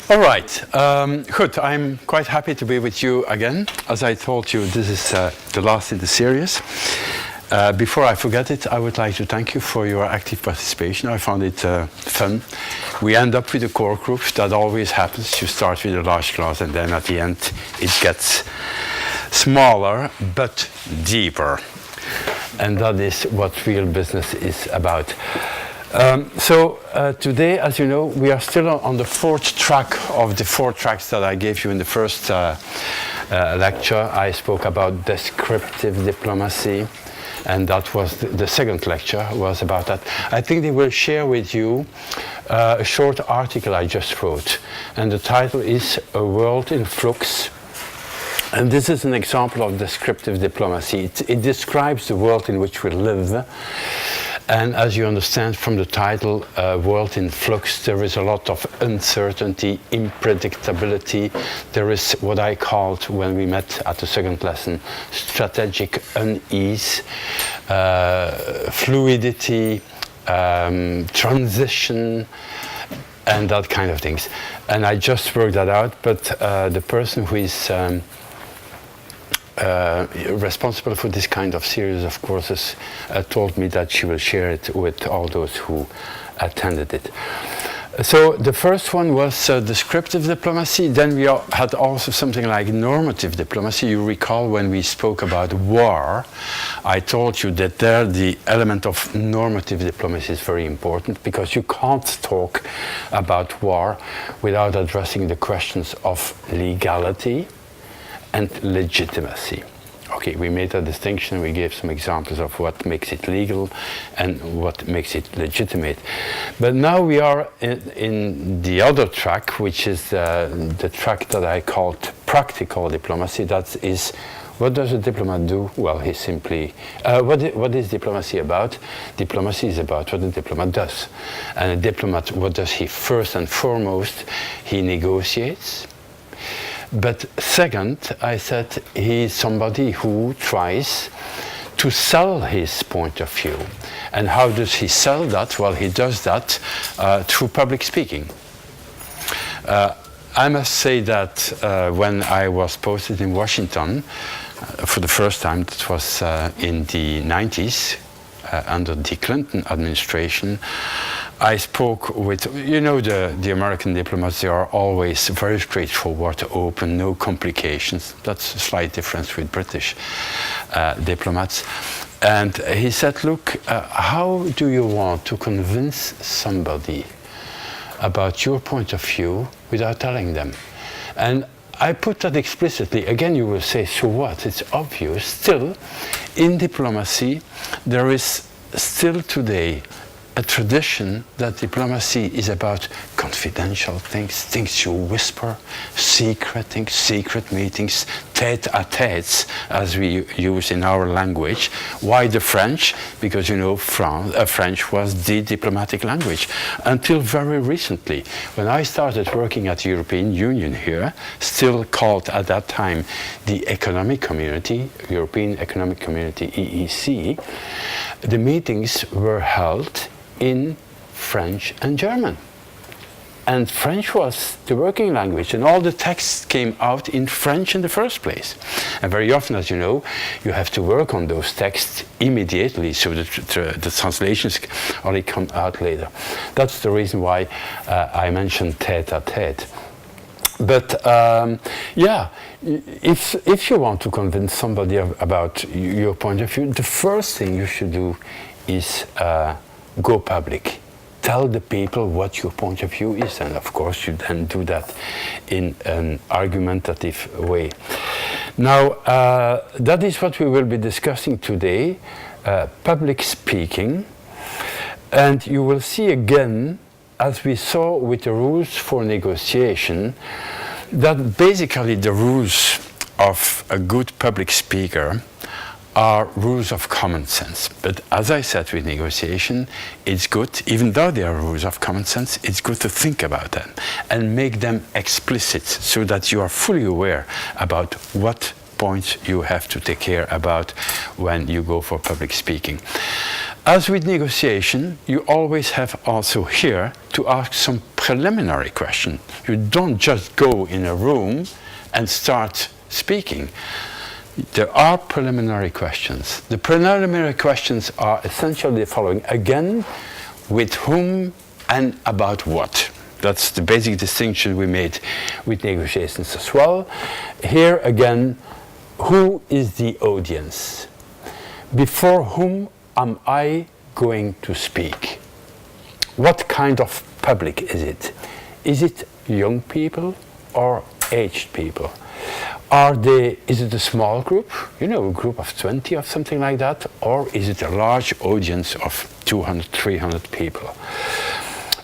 All right, good. I'm quite happy to be with you again. As I told you, this is the last in the series. Before I forget it, I would like to thank you for your active participation. I found it fun. We end up with a core group. That always happens. You start with a large class, and then at the end, it gets smaller but deeper. And that is what real business is about. Today, as you know, we are still on the fourth track of the four tracks that I gave you in the first lecture. I spoke about descriptive diplomacy, and that was the second lecture was about that. I think they will share with you a short article I just wrote, and the title is A World in Flux. And this is an example of descriptive diplomacy. It describes the world in which we live. And as you understand from the title, World in Flux, there is a lot of uncertainty, unpredictability. There is what I called, when we met at the second lesson, strategic unease, fluidity, transition, and that kind of things. And I just worked that out, but the person who is responsible for this kind of series of courses told me that she will share it with all those who attended it. So the first one was descriptive diplomacy. Then we had also something like normative diplomacy. You recall when we spoke about war, I told you that there the element of normative diplomacy is very important, because you can't talk about war without addressing the questions of legality and legitimacy. Okay, we made a distinction. We gave some examples of what makes it legal and what makes it legitimate. But now we are in the other track, which is the track that I called practical diplomacy. That is, what does a diplomat do? Well, he simply, what is diplomacy about? Diplomacy is about what a diplomat does. And a diplomat, what does he first and foremost? He negotiates. But second, I said he's somebody who tries to sell his point of view. And how does he sell that? Well, he does that through public speaking. I must say that when I was posted in Washington for the first time, that was in the 90s, under the Clinton administration, I spoke with, you know, the American diplomats, they are always very straightforward, open, no complications. That's a slight difference with British diplomats. And he said, look, how do you want to convince somebody about your point of view without telling them? And I put that explicitly. Again, you will say, so what? It's obvious. Still, in diplomacy, there is still today a tradition that diplomacy is about confidential things, things you whisper, secret things, secret meetings, tête-à-têtes, as we use in our language. Why the French? Because, you know, French was the diplomatic language until very recently. When I started working at the European Union here, still called at that time the Economic Community, European Economic Community, EEC, the meetings were held in French and German. And French was the working language, and all the texts came out in French in the first place. And very often, as you know, you have to work on those texts immediately, so the translations only come out later. That's the reason why I mentioned tête-à-tête. But yeah, if you want to convince somebody about your point of view, the first thing you should do is go public. Tell the people what your point of view is, and of course you then do that in an argumentative way. Now, that is what we will be discussing today, public speaking. And you will see again, as we saw with the rules for negotiation, that basically the rules of a good public speaker are rules of common sense. But as I said with negotiation, it's good, even though they are rules of common sense, it's good to think about them and make them explicit so that you are fully aware about what points you have to take care about when you go for public speaking. As with negotiation, you always have also here to ask some preliminary question. You don't just go in a room and start speaking. There are preliminary questions. The preliminary questions are essentially the following. Again, with whom and about what. That's the basic distinction we made with negotiations as well. Here again, who is the audience? Before whom am I going to speak? What kind of public is it? Is it young people or aged people? Is it a small group, a group of 20 or something like that? Or is it a large audience of 200, 300 people?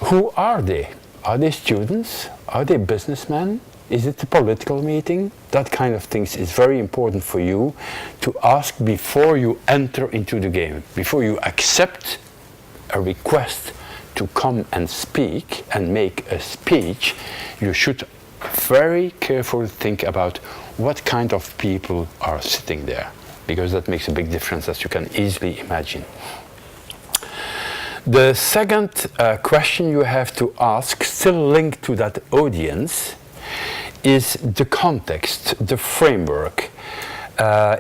Who are they? Are they students? Are they businessmen? Is it a political meeting? That kind of things is very important for you to ask before you enter into the game, before you accept a request to come and speak and make a speech. You should very carefully think about what kind of people are sitting there, because that makes a big difference, as you can easily imagine. The second question you have to ask, still linked to that audience, is the context, the framework.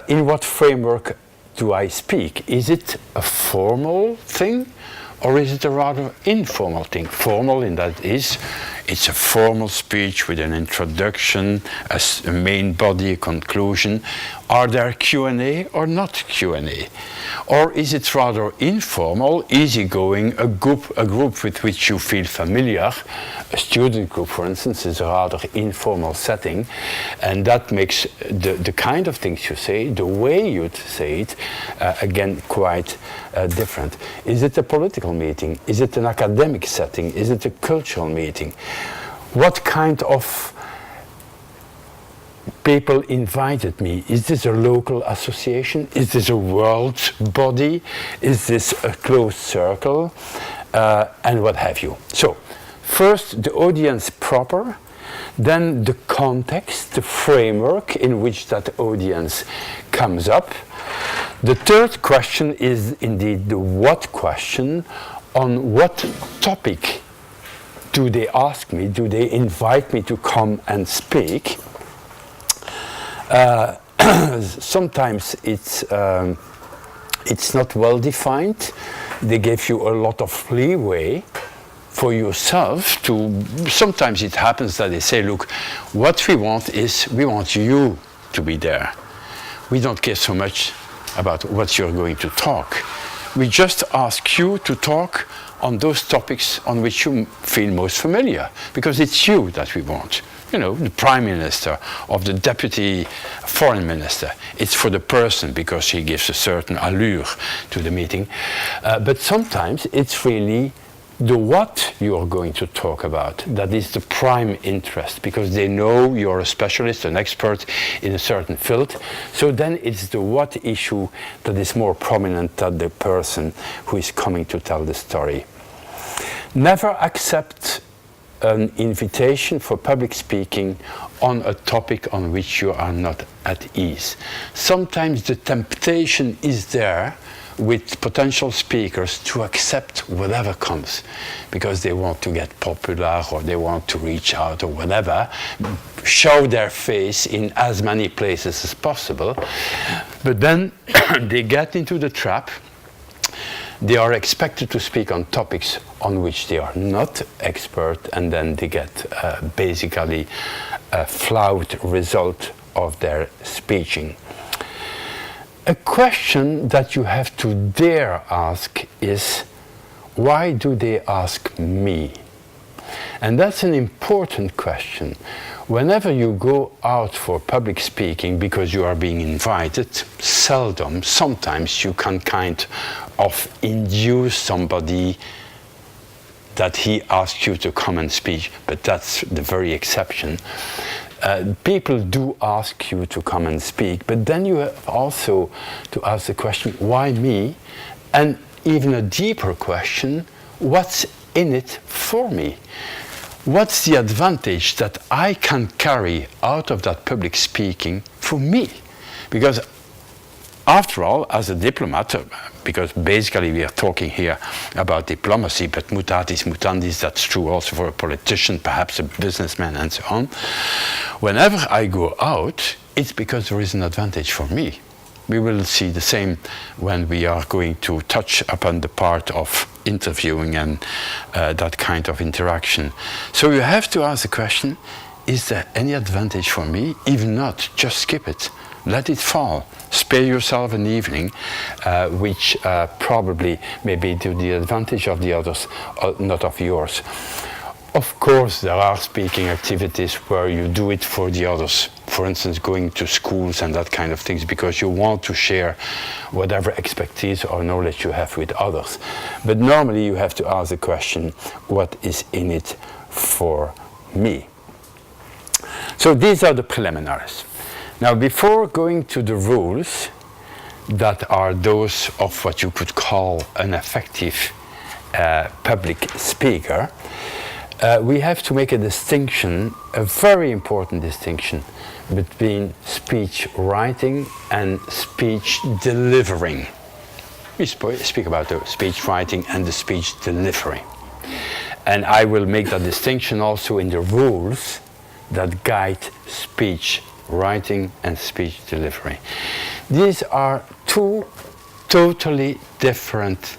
In what framework do I speak? Is it a formal thing, or is it a rather informal thing? Formal in that it's a formal speech with an introduction, a main body, a conclusion. Are there Q&A or not Q&A? Or is it rather informal, easygoing, a group with which you feel familiar? A student group, for instance, is a rather informal setting, and that makes the kind of things you say, the way you say it, again, quite different. Is it a political meeting? Is it an academic setting? Is it a cultural meeting? What kind of people invited me? Is this a local association? Is this a world body? Is this a closed circle? And what have you. So, first the audience proper, then the context, the framework in which that audience comes up. The third question is indeed the what question. On what topic do they ask me? Do they invite me to come and speak? Sometimes it's not well defined. They give you a lot of leeway for yourself to. Sometimes it happens that they say, look, what we want is we want you to be there. We don't care so much about what you're going to talk. We just ask you to talk on those topics on which you feel most familiar, because it's you that we want. The Prime Minister or the Deputy Foreign Minister. It's for the person, because he gives a certain allure to the meeting. But sometimes it's really the what you are going to talk about that is the prime interest, because they know you're a specialist, an expert in a certain field. So then it's the what issue that is more prominent than the person who is coming to tell the story. Never accept an invitation for public speaking on a topic on which you are not at ease. Sometimes the temptation is there with potential speakers to accept whatever comes, because they want to get popular or they want to reach out or whatever, show their face in as many places as possible. But then they get into the trap. They are expected to speak on topics on which they are not expert, and then they get basically a flawed result of their speaking. A question that you have to dare ask is, why do they ask me? And that's an important question. Whenever you go out for public speaking because you are being invited, sometimes you can kind of induce somebody that he asks you to come and speak, but that's the very exception. People do ask you to come and speak, but then you have also to ask the question, why me? And even a deeper question, what's in it for me? What's the advantage that I can carry out of that public speaking for me? Because after all, as a diplomat, because basically we are talking here about diplomacy, but mutatis mutandis, that's true also for a politician, perhaps a businessman, and so on. Whenever I go out, it's because there is an advantage for me. We will see the same when we are going to touch upon the part of interviewing and that kind of interaction. So you have to ask the question, is there any advantage for me? If not, just skip it. Let it fall. Spare yourself an evening, which probably may be to the advantage of the others, not of yours. Of course, there are speaking activities where you do it for the others. For instance, going to schools and that kind of things, because you want to share whatever expertise or knowledge you have with others. But normally you have to ask the question, what is in it for me? So these are the preliminaries. Now, before going to the rules that are those of what you could call an effective public speaker, we have to make a distinction, a very important distinction, between speech writing and speech delivering. We speak about the speech writing and the speech delivery. And I will make that distinction also in the rules that guide speech writing and speech delivery. These are two totally different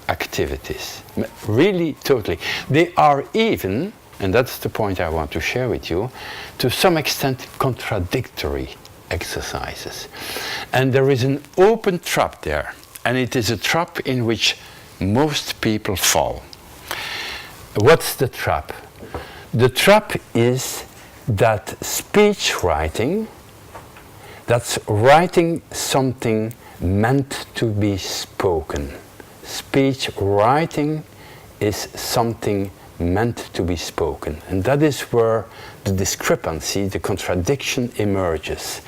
activities, really totally. They are even, and that's the point I want to share with you, to some extent contradictory exercises. And there is an open trap there, and it is a trap in which most people fall. What's the trap? The trap is that speech writing, that's writing something meant to be spoken. Speech writing is something meant to be spoken. And that is where the discrepancy, the contradiction emerges.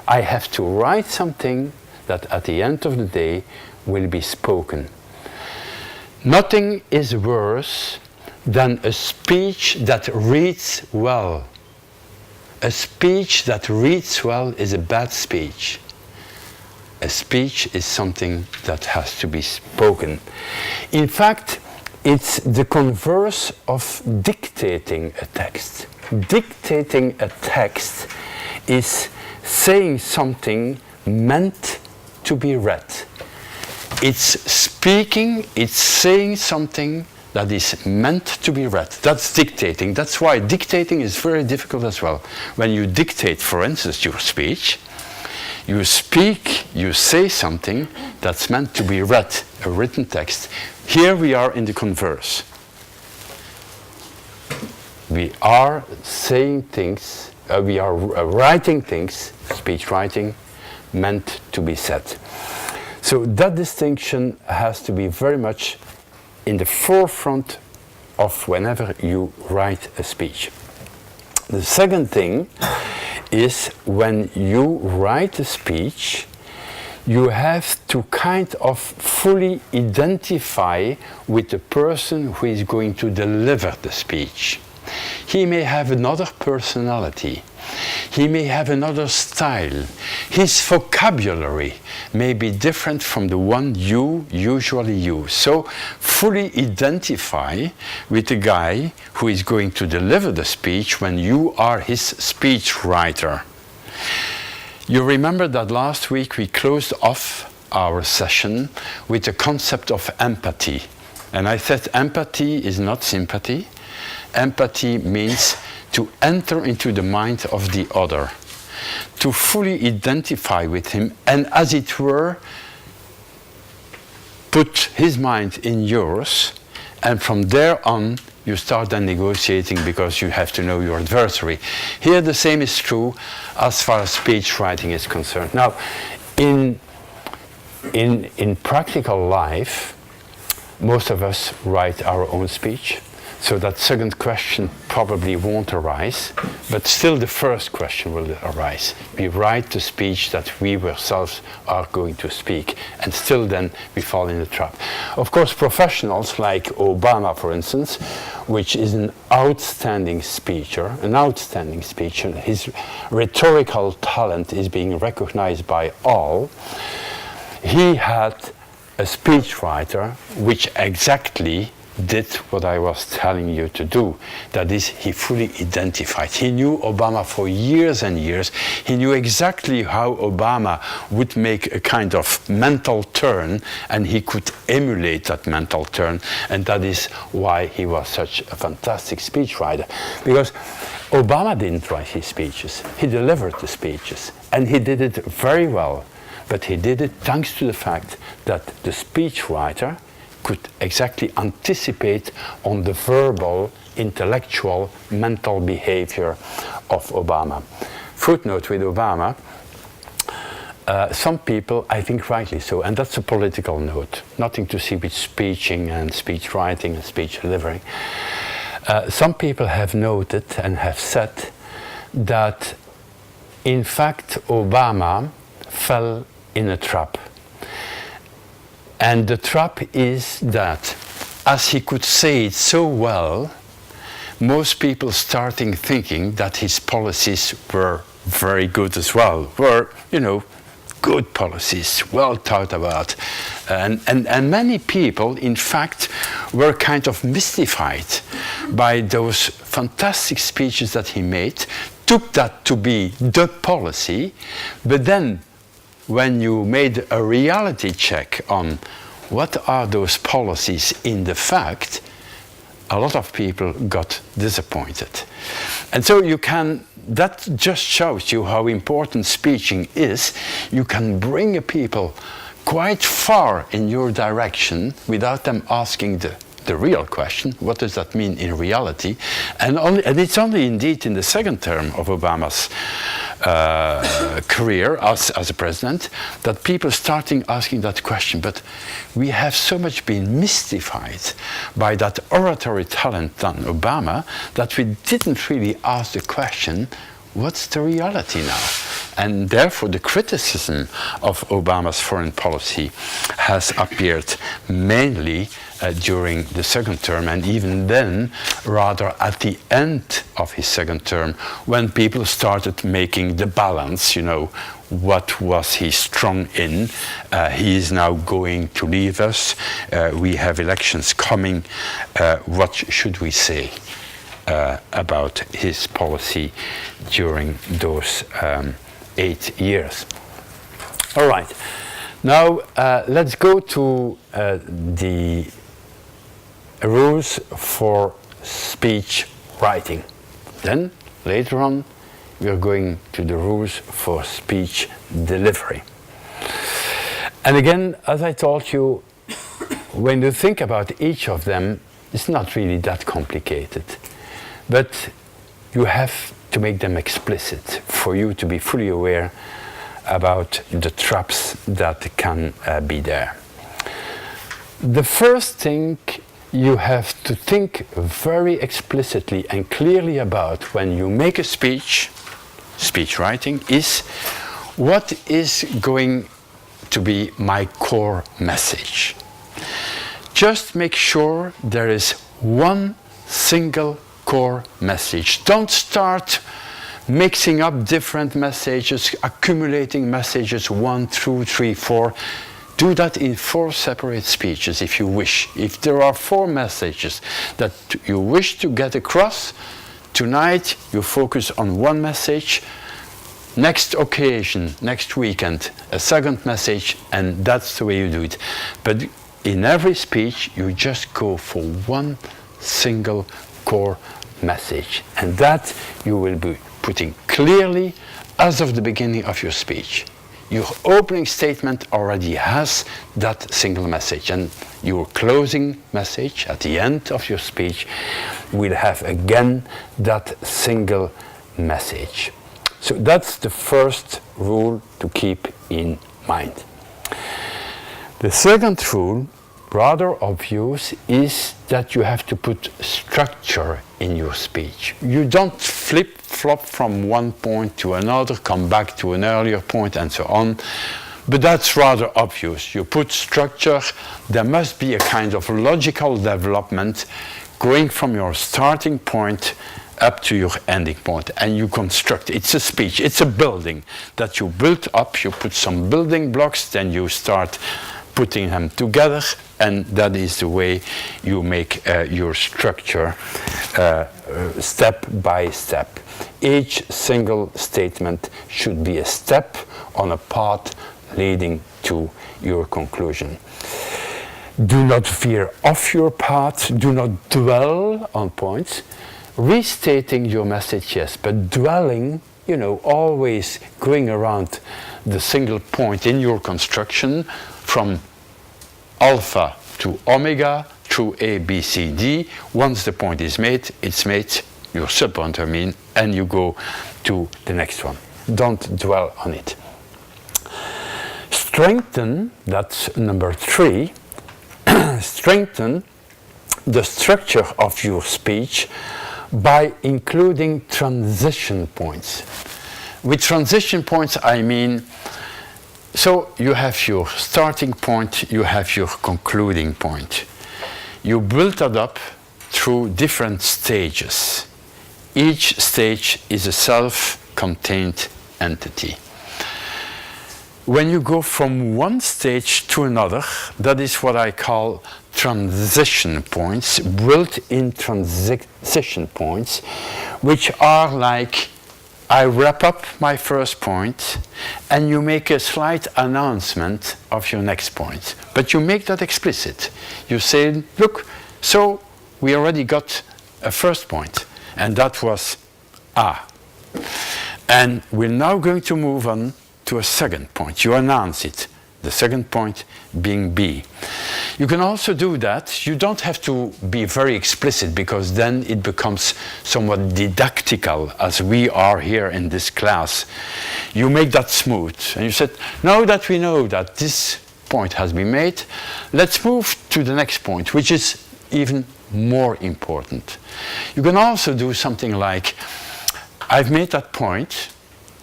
I have to write something that at the end of the day will be spoken. Nothing is worse than a speech that reads well. A speech that reads well is a bad speech. A speech is something that has to be spoken. In fact, it's the converse of dictating a text. Dictating a text is saying something meant to be read. It's speaking, it's saying something that is meant to be read. That's dictating. That's why dictating is very difficult as well. When you dictate, for instance, your speech, you speak, you say something that's meant to be read, a written text. Here we are in the converse. We are saying things, we are writing things, speech writing, meant to be said. So that distinction has to be very much in the forefront of whenever you write a speech. The second thing is when you write a speech, you have to kind of fully identify with the person who is going to deliver the speech. He may have another personality. He may have another style. His vocabulary may be different from the one you usually use. So fully identify with the guy who is going to deliver the speech when you are his speech writer. You remember that last week we closed off our session with the concept of empathy. And I said empathy is not sympathy. Empathy means to enter into the mind of the other, to fully identify with him, and as it were, put his mind in yours, and from there on you start then negotiating because you have to know your adversary. Here the same is true as far as speech writing is concerned. Now, in practical life, most of us write our own speech. So that second question probably won't arise, but still the first question will arise. We write the speech that we ourselves are going to speak, and still then we fall in the trap. Of course, professionals like Obama, for instance, which is an outstanding speaker, his rhetorical talent is being recognized by all. He had a speechwriter which exactly did what I was telling you to do. That is, he fully identified. He knew Obama for years and years. He knew exactly how Obama would make a kind of mental turn, and he could emulate that mental turn. And that is why he was such a fantastic speechwriter. Because Obama didn't write his speeches. He delivered the speeches. And he did it very well. But he did it thanks to the fact that the speechwriter could exactly anticipate on the verbal, intellectual, mental behavior of Obama. Footnote with Obama, some people, I think rightly so, and that's a political note, nothing to see with speeching and speech writing and speech delivering. Some people have noted and have said that, in fact, Obama fell in a trap. And the trap is that, as he could say it so well, most people starting thinking that his policies were very good as well, were, you know, good policies, well thought about. And many people, in fact, were kind of mystified by those fantastic speeches that he made, took that to be the policy, but then when you made a reality check on what are those policies in the fact, a lot of people got disappointed. And so that just shows you how important speeching is. You can bring people quite far in your direction without them asking the real question, what does that mean in reality? And it's only indeed in the second term of Obama's career as a president that people starting asking that question. But we have so much been mystified by that oratory talent on Obama that we didn't really ask the question, what's the reality now? And therefore the criticism of Obama's foreign policy has appeared mainly during the second term, and even then rather at the end of his second term, when people started making the balance, you know, what was he strong in? He is now going to leave us. We have elections coming. What should we say about his policy during those 8 years? All right. Now let's go to the rules for speech writing. Then later on we are going to the rules for speech delivery. And again, as I told you, when you think about each of them, it's not really that complicated. But you have to make them explicit for you to be fully aware about the traps that can be there. The first thing you have to think very explicitly and clearly about when you make a speech writing, is what is going to be my core message. Just make sure there is one single core message. Don't start mixing up different messages, accumulating messages 1, 2, 3, 4. Do that in 4 separate speeches if you wish. If there are 4 messages that you wish to get across, tonight you focus on one message. Next occasion, next weekend, a second message, and that's the way you do it. But in every speech, you just go for one single core message. And that you will be putting clearly as of the beginning of your speech. Your opening statement already has that single message, and your closing message at the end of your speech will have again that single message. So that's the first rule to keep in mind. The second rule, rather obvious, is that you have to put structure in your speech. You don't flip-flop from one point to another, come back to an earlier point and so on. But that's rather obvious. You put structure, there must be a kind of logical development going from your starting point up to your ending point, and you construct. It's a speech, it's a building that you build up, you put some building blocks, then you start putting them together, and that is the way you make your structure step by step. Each single statement should be a step on a path leading to your conclusion. Do not veer off your path, do not dwell on points. Restating your message, yes, but dwelling, always going around the single point in your construction from alpha to omega through A, B, C, D. Once the point is made, it's made, your subpoint, and you go to the next one. Don't dwell on it. Strengthen, that's number 3, strengthen the structure of your speech by including transition points. With transition points, I mean, so you have your starting point, you have your concluding point. You build that up through different stages. Each stage is a self-contained entity. When you go from one stage to another, that is what I call transition points, built-in transition points, which are like, I wrap up my first point and you make a slight announcement of your next point. But you make that explicit. You say, look, so we already got a first point, and that was A. And we're now going to move on to a second point. You announce it. The second point being B. You can also do that. You don't have to be very explicit, because then it becomes somewhat didactical, as we are here in this class. You make that smooth. And you said, now that we know that this point has been made, let's move to the next point, which is even more important. You can also do something like, I've made that point,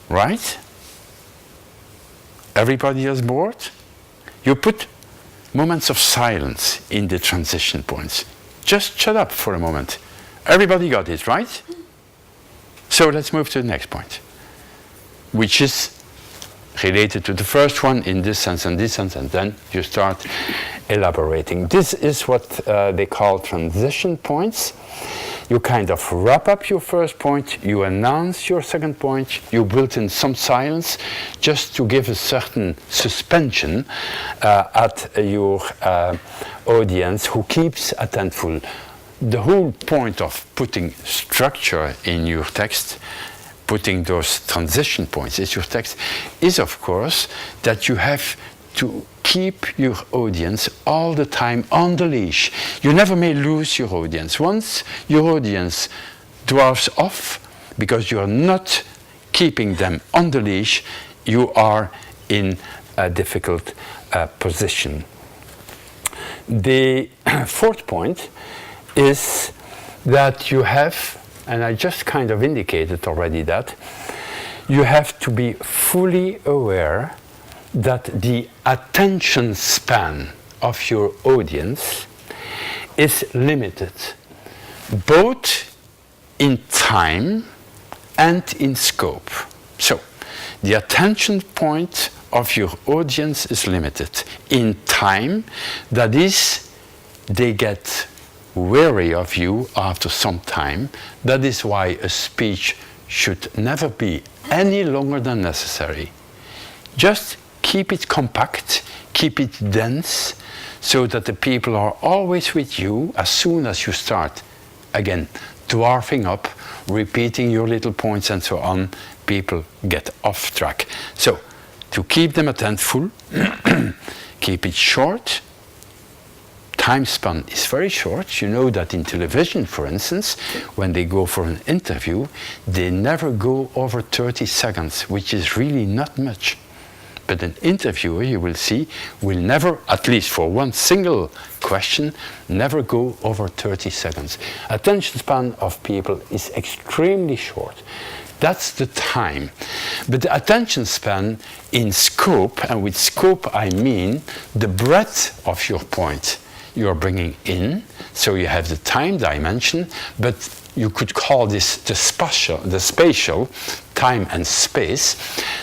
right? Everybody is bored? You put moments of silence in the transition points. Just shut up for a moment. Everybody got it, right? So let's move to the next point, which is related to the first one in this sense and this sense, and then you start elaborating. This is what they call transition points. You kind of wrap up your first point, you announce your second point, you build in some silence just to give a certain suspension at your audience who keeps attentive. The whole point of putting structure in your text, putting those transition points in your text, is of course that you have to keep your audience all the time on the leash. You never may lose your audience. Once your audience dwarfs off, because you are not keeping them on the leash, you are in a difficult position. The fourth point is that you have, and I just kind of indicated already that, you have to be fully aware that the attention span of your audience is limited, both in time and in scope. So, the attention point of your audience is limited. In time, that is, they get weary of you after some time. That is why a speech should never be any longer than necessary. Just keep it compact, keep it dense, so that the people are always with you. As soon as you start, again, dwarfing up, repeating your little points and so on, people get off track. So, to keep them attentive, keep it short. Time span is very short. You know that in television, for instance, when they go for an interview, they never go over 30 seconds, which is really not much. But an interviewer, you will see, will never, at least for one single question, never go over 30 seconds. Attention span of people is extremely short. That's the time. But the attention span in scope, and with scope I mean the breadth of your point you're bringing in. So you have the time dimension, but you could call this the spatial, time and space,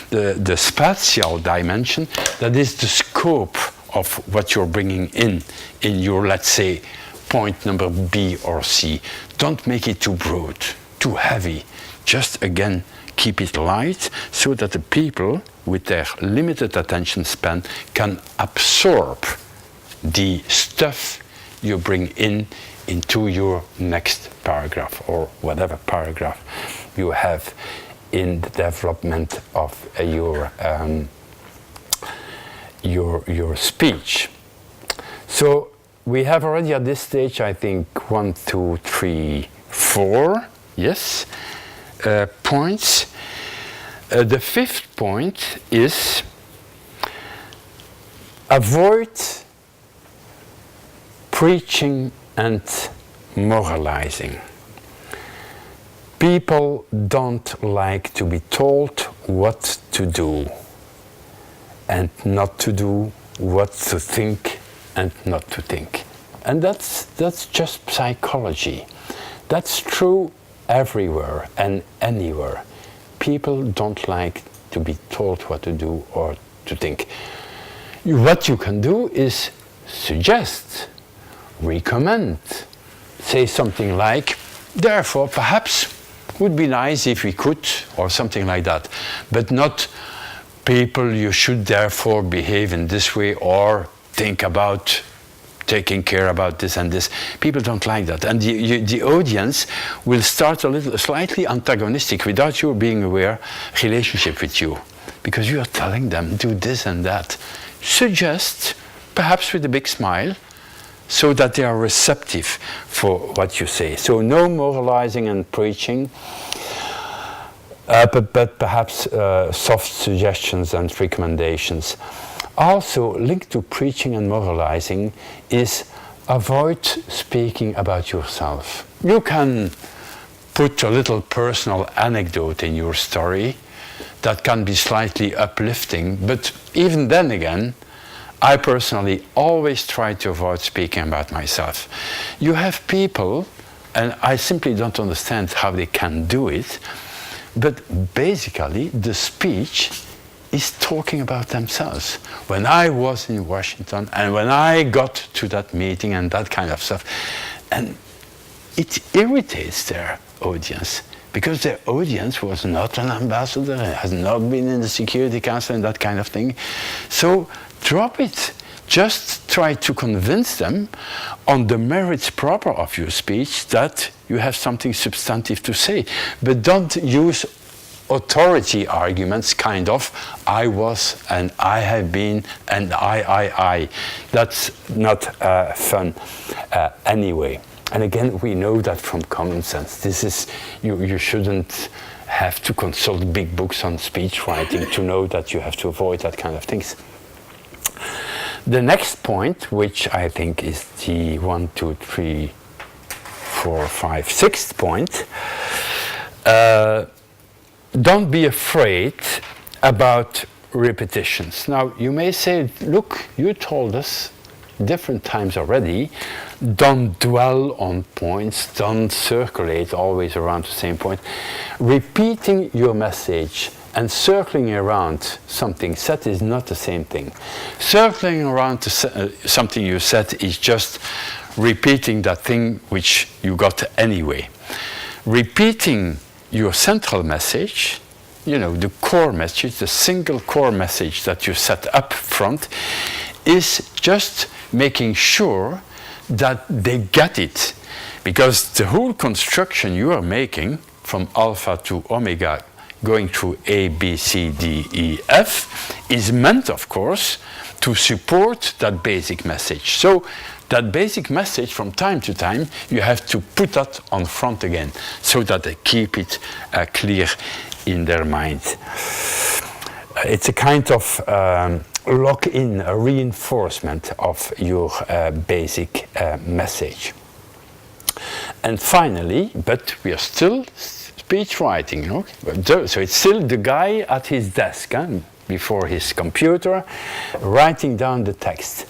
the spatial dimension, that is the scope of what you're bringing in your, let's say, point number B or C. Don't make it too broad, too heavy. Just, again, keep it light so that the people with their limited attention span can absorb the stuff you bring into your next paragraph or whatever paragraph you have in the development of your speech. So we have already at this stage, I think, 1, 2, 3, 4, yes, points. The fifth point is avoid preaching and moralizing. People don't like to be told what to do and not to do, what to think and not to think. And that's just psychology. That's true everywhere and anywhere. People don't like to be told what to do or to think. What you can do is suggest, recommend, say something like, therefore perhaps would be nice if we could, or something like that, but not people, you should therefore behave in this way or think about taking care about this and this. People don't like that, and the audience will start slightly antagonistic without you being aware relationship with you, because you are telling them do this and that. Suggest, perhaps with a big smile, so that they are receptive for what you say. So no moralizing and preaching, but perhaps soft suggestions and recommendations. Also linked to preaching and moralizing is avoid speaking about yourself. You can put a little personal anecdote in your story that can be slightly uplifting, but even then again, I personally always try to avoid speaking about myself. You have people, and I simply don't understand how they can do it, but basically the speech is talking about themselves. When I was in Washington and when I got to that meeting and that kind of stuff, and it irritates their audience, because their audience was not an ambassador, has not been in the Security Council and that kind of thing. So drop it. Just try to convince them on the merits proper of your speech that you have something substantive to say. But don't use authority arguments, kind of, I was and I have been and I. That's not fun anyway. And again, we know that from common sense. This is, you shouldn't have to consult big books on speech writing to know that you have to avoid that kind of things. The next point, which I think is the 1, 2, 3, 4, 5, 6th point, don't be afraid about repetitions. Now, you may say, look, you told us different times already, don't dwell on points, don't circulate always around the same point. Repeating your message and circling around something said is not the same thing. Circling around something you said is just repeating that thing which you got anyway. Repeating your central message, you know, the core message, the single core message that you set up front, is just making sure that they get it. Because the whole construction you are making from alpha to omega, going through A, B, C, D, E, F, is meant, of course, to support that basic message. So that basic message, from time to time, you have to put that on front again, so that they keep it clear in their mind. It's a kind of lock-in, a reinforcement of your basic message. And finally, but we are still speech writing, you know? So it's still the guy at his desk, before his computer, writing down the text.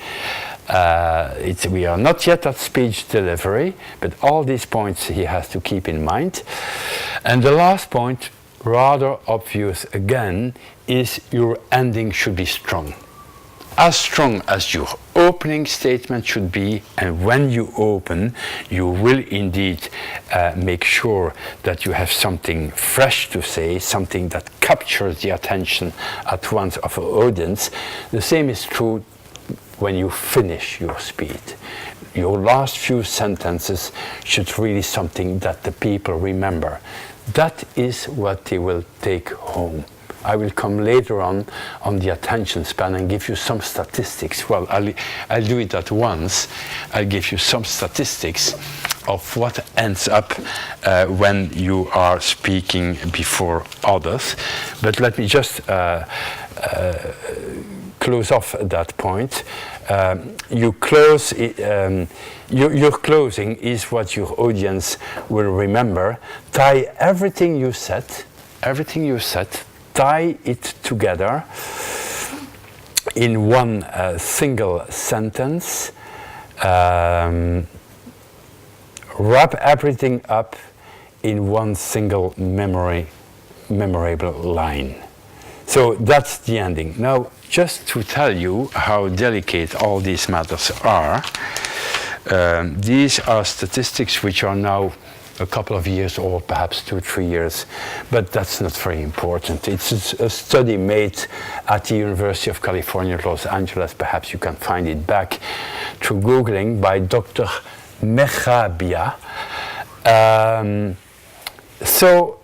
We are not yet at speech delivery, but all these points he has to keep in mind. And the last point, rather obvious again, is your ending should be strong. as strong as your opening statement should be, and when you open, you will indeed make sure that you have something fresh to say, something that captures the attention at once of an audience. The same is true when you finish your speech. Your last few sentences should really something that the people remember. That is what they will take home. I will come later on the attention span and give you some statistics. Well, I'll do it at once. I'll give you some statistics of what ends up when you are speaking before others. But let me just close off at that point. Your closing is what your audience will remember. Tie everything you said, tie it together in one single sentence. Wrap everything up in one single memorable line. So that's the ending. Now, just to tell you how delicate all these matters are, these are statistics which are now a couple of years or perhaps 2-3 years, but that's not very important. It's a study made at the University of California, Los Angeles. Perhaps you can find it back through Googling by Dr. Mejabia. So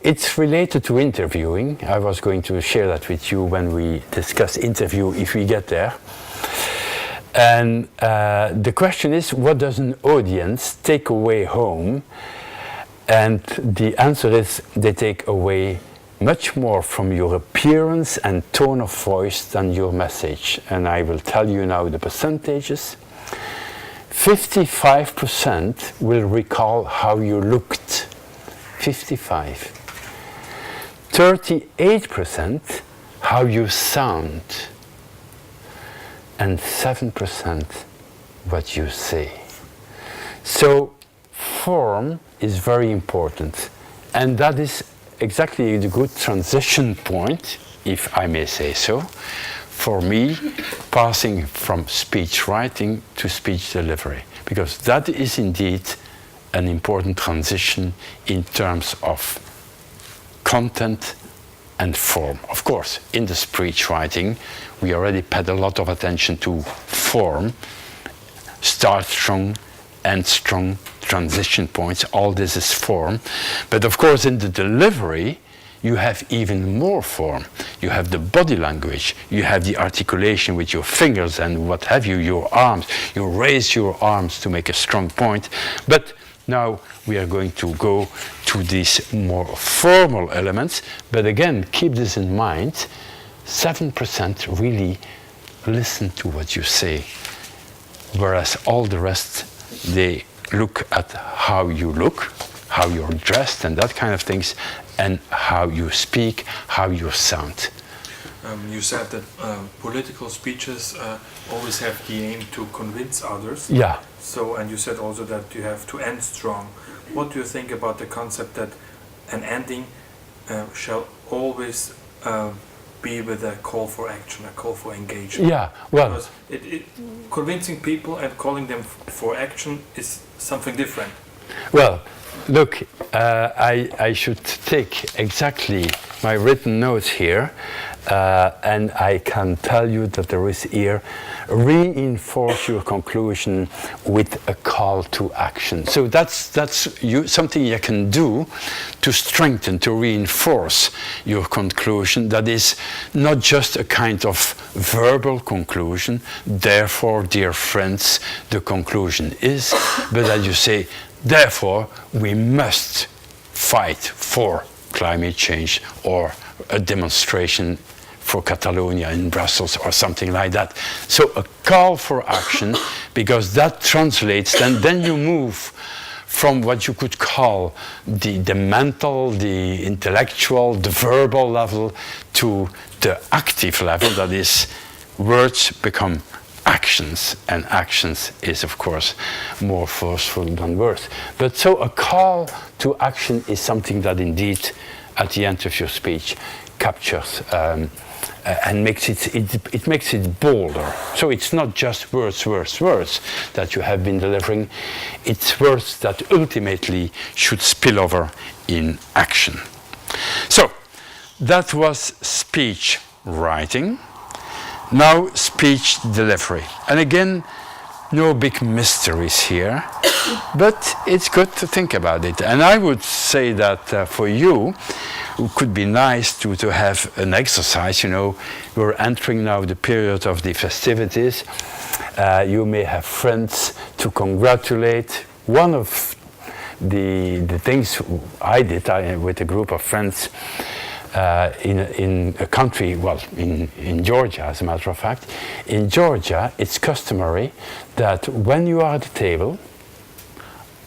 it's related to interviewing. I was going to share that with you when we discuss interview, if we get there. And the question is, what does an audience take away home? And the answer is, they take away much more from your appearance and tone of voice than your message. And I will tell you now the percentages. 55% will recall how you looked. 55. 38% how you sound. And 7% what you say. So form is very important, and that is exactly the good transition point, if I may say so, for me, passing from speech writing to speech delivery, because that is indeed an important transition in terms of content and form. Of course, in the speech writing, we already paid a lot of attention to form, start strong, end strong, transition points, all this is form. But of course, in the delivery, you have even more form. You have the body language, you have the articulation with your fingers and what have you, your arms. You raise your arms to make a strong point. But now we are going to go to these more formal elements, but again, keep this in mind, 7% really listen to what you say, whereas all the rest, they look at how you look, how you're dressed and that kind of things, and how you speak, how you sound. You said that political speeches always have the aim to convince others. Yeah. So, and you said also that you have to end strong. What do you think about the concept that an ending shall always be with a call for action, a call for engagement? Yeah, well, because convincing people and calling them for action is something different. Well, look, I should take exactly my written notes here, and I can tell you that there is here, reinforce your conclusion with a call to action. So that's something you can do to strengthen, to reinforce your conclusion. That is not just a kind of verbal conclusion, therefore, dear friends, the conclusion is, but that you say, therefore, we must fight for climate change or a demonstration for Catalonia in Brussels or something like that. So a call for action, because that translates, then you move from what you could call the mental, the intellectual, the verbal level to the active level, that is, words become actions, and actions is of course more forceful than words. But so a call to action is something that indeed at the end of your speech captures and makes it makes it bolder. So it's not just words that you have been delivering. It's words that ultimately should spill over in action. So that was speech writing. Now speech delivery. And again, no big mysteries here, but it's good to think about it. And I would say that for you, it could be nice to have an exercise. You know, we're entering now the period of the festivities. You may have friends to congratulate. One of the things I did with a group of friends in a country, well, in Georgia, as a matter of fact. In Georgia, it's customary that when you are at the table,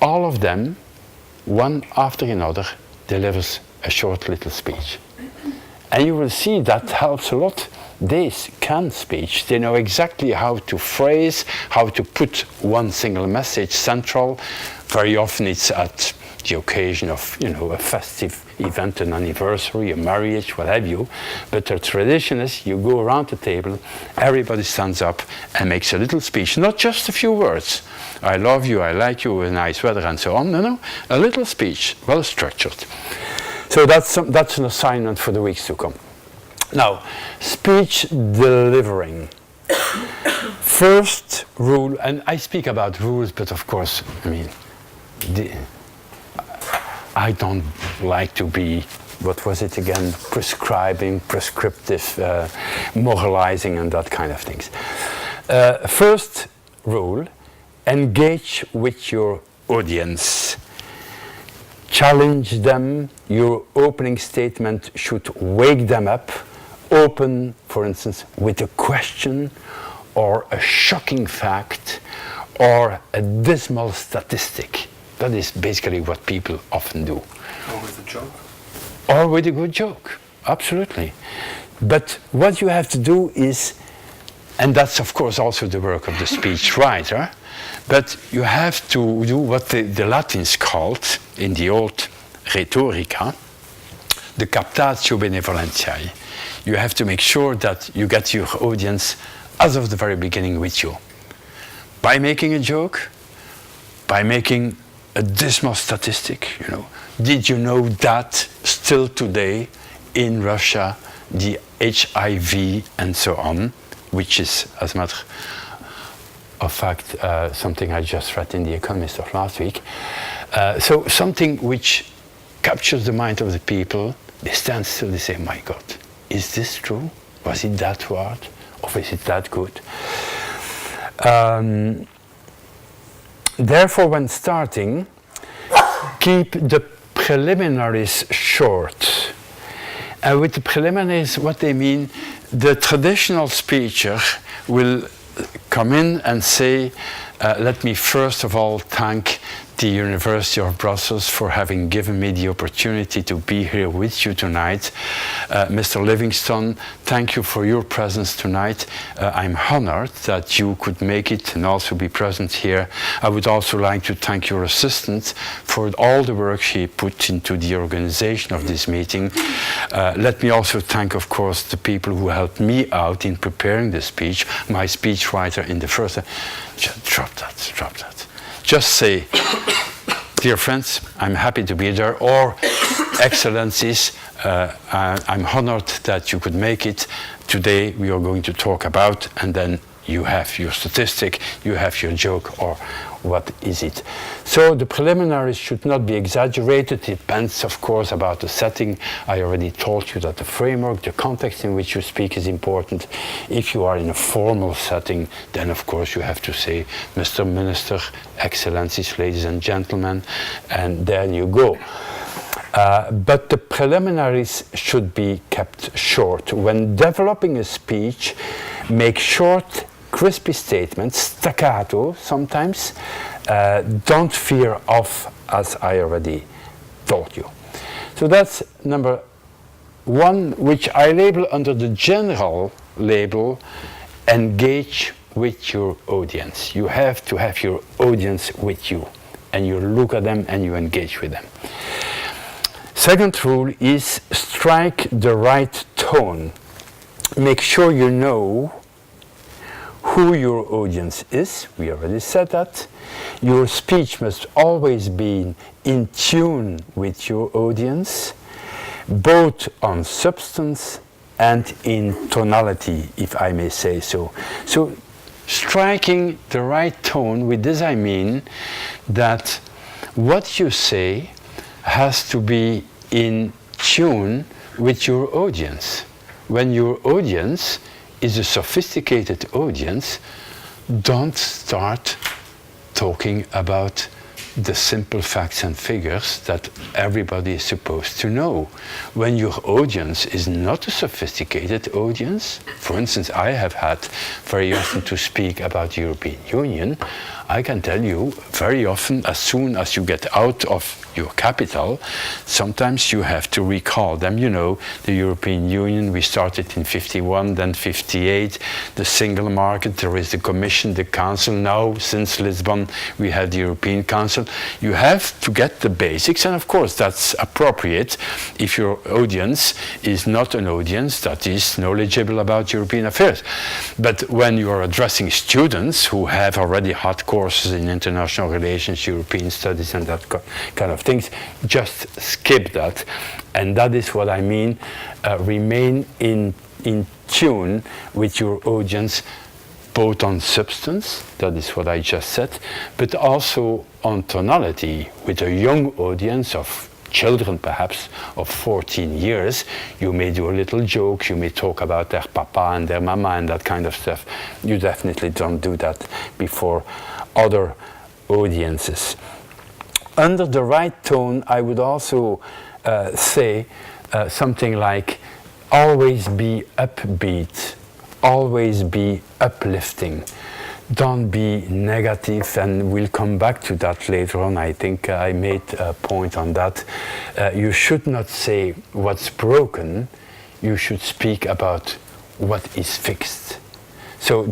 all of them, one after another, delivers a short little speech. And you will see that helps a lot. They can speech. They know exactly how to phrase, how to put one single message central. Very often it's at the occasion of, you know, a festive event, an anniversary, a marriage, what have you. But the tradition is you go around the table, everybody stands up and makes a little speech, not just a few words. I love you, I like you, nice weather, and so on. No, a little speech, well structured. So that's an assignment for the weeks to come. Now, speech delivering. First rule, and I speak about rules, but of course, I mean, I don't like to be, what was it again, prescriptive, moralizing and that kind of things. First rule, engage with your audience. Challenge them. Your opening statement should wake them up. Open, for instance, with a question or a shocking fact or a dismal statistic. That is basically what people often do. Or with a joke. Or with a good joke, absolutely. But what you have to do is, and that's of course also the work of the speech writer, but you have to do what the Latins called, in the old rhetorica, the captatio benevolentiae. You have to make sure that you get your audience as of the very beginning with you. By making a joke, by making a dismal statistic, you know. Did you know that still today in Russia the HIV and so on, which is, as a matter of fact, something I just read in The Economist of last week. So something which captures the mind of the people, they stand still, they say, my God, is this true? Was it that hard? Or is it that good? Therefore, when starting, keep the preliminaries short. And with the preliminaries, what they mean, the traditional speaker will come in and say, let me first of all thank the University of Brussels for having given me the opportunity to be here with you tonight. Mr. Livingston, thank you for your presence tonight. I'm honored that you could make it and also be present here. I would also like to thank your assistant for all the work she put into the organization of this meeting. Let me also thank, of course, the people who helped me out in preparing the speech, my speech writer in the first. Drop that. Just say, dear friends, I'm happy to be there, or Excellencies, I'm honored that you could make it. Today we are going to talk about, and then you have your statistic, you have your joke, or what is it. So the preliminaries should not be exaggerated. It depends, of course, about the setting. I already told you that the framework, the context in which you speak is important. If you are in a formal setting, then of course you have to say, Mr. Minister, Excellencies, ladies and gentlemen, and then you go. But the preliminaries should be kept short. When developing a speech, make short, crispy statements, staccato sometimes. Don't veer off, as I already told you. So that's number one, which I label under the general label, engage with your audience. You have to have your audience with you, and you look at them and you engage with them. Second rule is strike the right tone. make sure you know who your audience is. We already said that. Your speech must always be in tune with your audience, both on substance and in tonality, if I may say so. So, striking the right tone, with this I mean that what you say has to be in tune with your audience. When your audience is a sophisticated audience, don't start talking about the simple facts and figures that everybody is supposed to know. When your audience is not a sophisticated audience, for instance, I have had very often to speak about the European Union, I can tell you very often, as soon as you get out of your capital, sometimes you have to recall them. You know, the European Union, we started in 51, then 58, the single market, there is the Commission, the Council. Now, since Lisbon, we have the European Council. You have to get the basics, and of course, that's appropriate if your audience is not an audience that is knowledgeable about European affairs. But when you are addressing students who have already had courses in international relations, European studies, and that kind of things, just skip that. And that is what I mean, remain in tune with your audience, both on substance, that is what I just said, but also on tonality. With a young audience of children, perhaps, of 14 years, you may do a little joke, you may talk about their papa and their mama and that kind of stuff. You definitely don't do that before other audiences. Under the right tone, I would also say something like, always be upbeat, always be uplifting. Don't be negative, and we'll come back to that later on. I think I made a point on that. You should not say what's broken, you should speak about what is fixed. So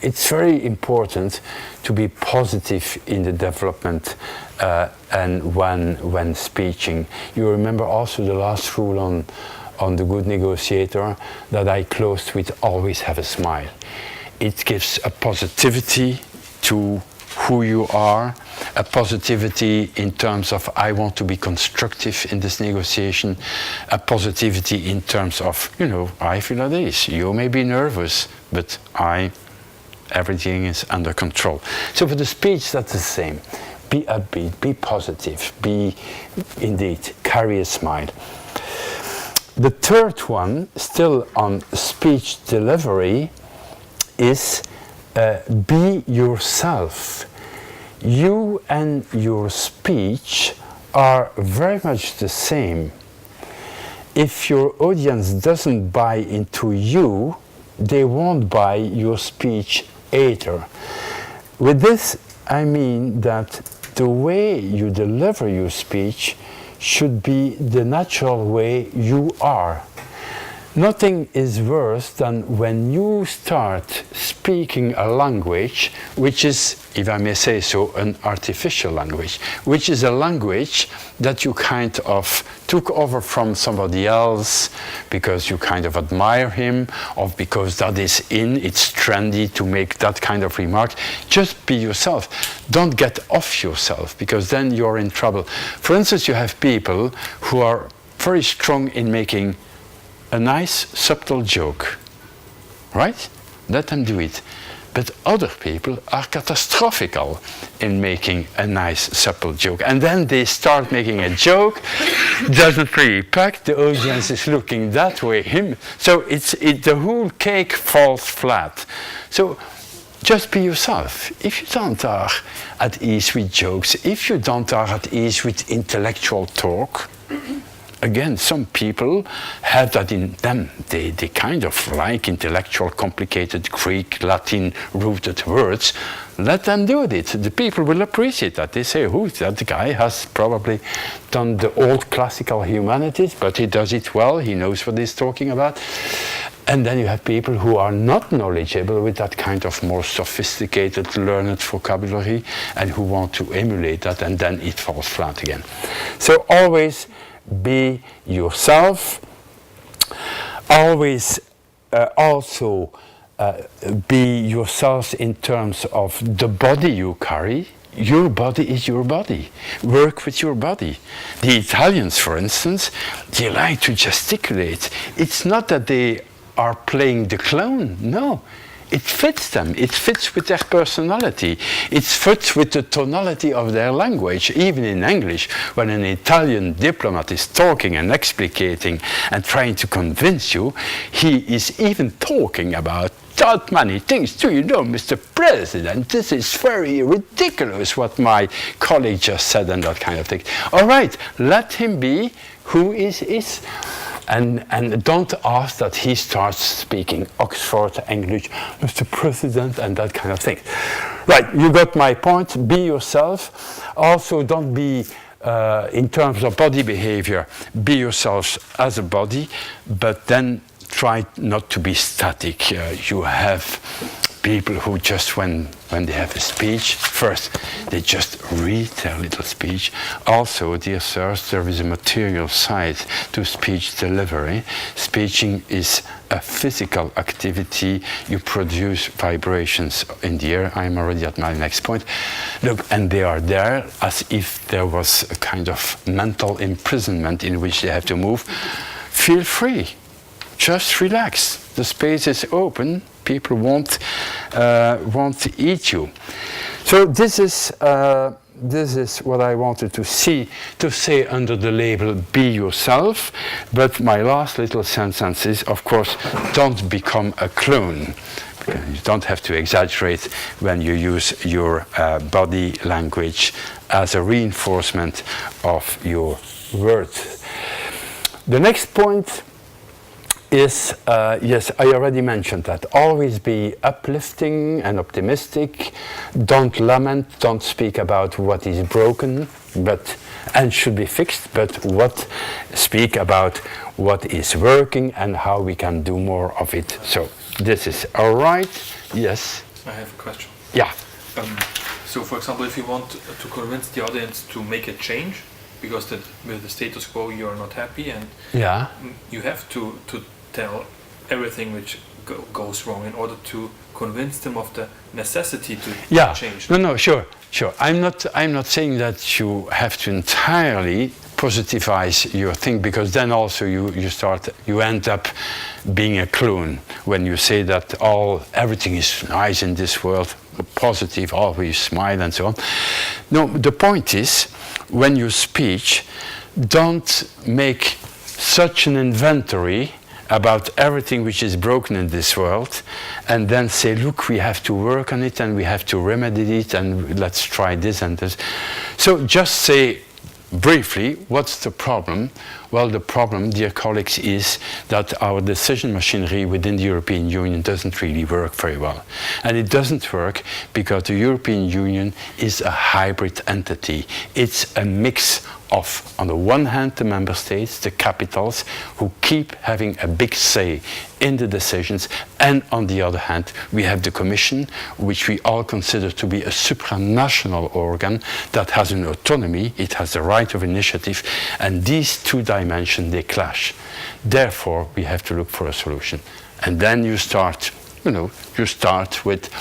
it's very important to be positive in the development and when speaking. You remember also the last rule on the good negotiator that I closed with, always have a smile. It gives a positivity to who you are, a positivity in terms of I want to be constructive in this negotiation, a positivity in terms of, you know, I feel at ease. You may be nervous, but everything is under control. So for the speech, that's the same. Be upbeat, be positive, be indeed, carry a smile. The third one, still on speech delivery, is be yourself. You and your speech are very much the same. If your audience doesn't buy into you, they won't buy your speech either. With this, I mean that the way you deliver your speech should be the natural way you are. Nothing is worse than when you start speaking a language which is, if I may say so, an artificial language, which is a language that you kind of took over from somebody else because you kind of admire him, or because that is it's trendy to make that kind of remark. Just be yourself. Don't get off yourself, because then you're in trouble. For instance, you have people who are very strong in making a nice, subtle joke, right? Let them do it. But other people are catastrophical in making a nice, subtle joke. And then they start making a joke, doesn't really pack, the audience is looking that way, so the whole cake falls flat. So just be yourself. If you don't are at ease with jokes, if you don't are at ease with intellectual talk, again, some people have that in them. They kind of like intellectual, complicated Greek, Latin rooted words. Let them do it. The people will appreciate that. They say, oh, that guy has probably done the old classical humanities, but he does it well. He knows what he's talking about. And then you have people who are not knowledgeable with that kind of more sophisticated, learned vocabulary, and who want to emulate that, and then it falls flat again. So always be yourself. Always also be yourself in terms of the body you carry. Your body is your body. Work with your body. The Italians, for instance, they like to gesticulate. It's not that they are playing the clown, no. It fits them. It fits with their personality. It fits with the tonality of their language. Even in English, when an Italian diplomat is talking and explicating and trying to convince you, he is even talking about that many things. Do you know, Mr. President, this is very ridiculous what my colleague just said and that kind of thing. All right, let him be who is. And don't ask that he starts speaking Oxford English, Mr. President, and that kind of thing. Right, you got my point. Be yourself. Also, don't be, in terms of body behavior, be yourselves as a body, but then try not to be static. You have people who just, when they have a speech, first they just read their little speech. Also, dear sirs, there is a material side to speech delivery. Speaking is a physical activity. You produce vibrations in the air. I'm already at my next point. Look, and they are there as if there was a kind of mental imprisonment in which they have to move. Feel free. Just relax. The space is open. People won't eat you. So this is what I wanted to say under the label "Be yourself." But my last little sentence is, of course, don't become a clone. You don't have to exaggerate when you use your body language as a reinforcement of your words. The next point is, yes, I already mentioned that. Always be uplifting and optimistic. Don't lament, don't speak about what is broken and should be fixed, but speak about what is working and how we can do more of it. So this is all right. Yes? I have a question. Yeah. So, for example, if you want to convince the audience to make a change, because with the status quo you are not happy, and you have to tell everything which goes wrong in order to convince them of the necessity to change. No, sure. I'm not saying that you have to entirely positivize your thing, because then also you end up being a clone when you say that everything is nice in this world, positive, always smile and so on. No, the point is, when you speak, don't make such an inventory about everything which is broken in this world, and then say, look, we have to work on it and we have to remedy it and let's try this and this. So just say briefly, what's the problem? Well, the problem, dear colleagues, is that our decision machinery within the European Union doesn't really work very well. And it doesn't work because the European Union is a hybrid entity. It's a mix of, on the one hand, the member states, the capitals, who keep having a big say in the decisions, and on the other hand, we have the Commission, which we all consider to be a supranational organ that has an autonomy, it has the right of initiative, and these two dimensions, they clash. Therefore, we have to look for a solution. And then you start with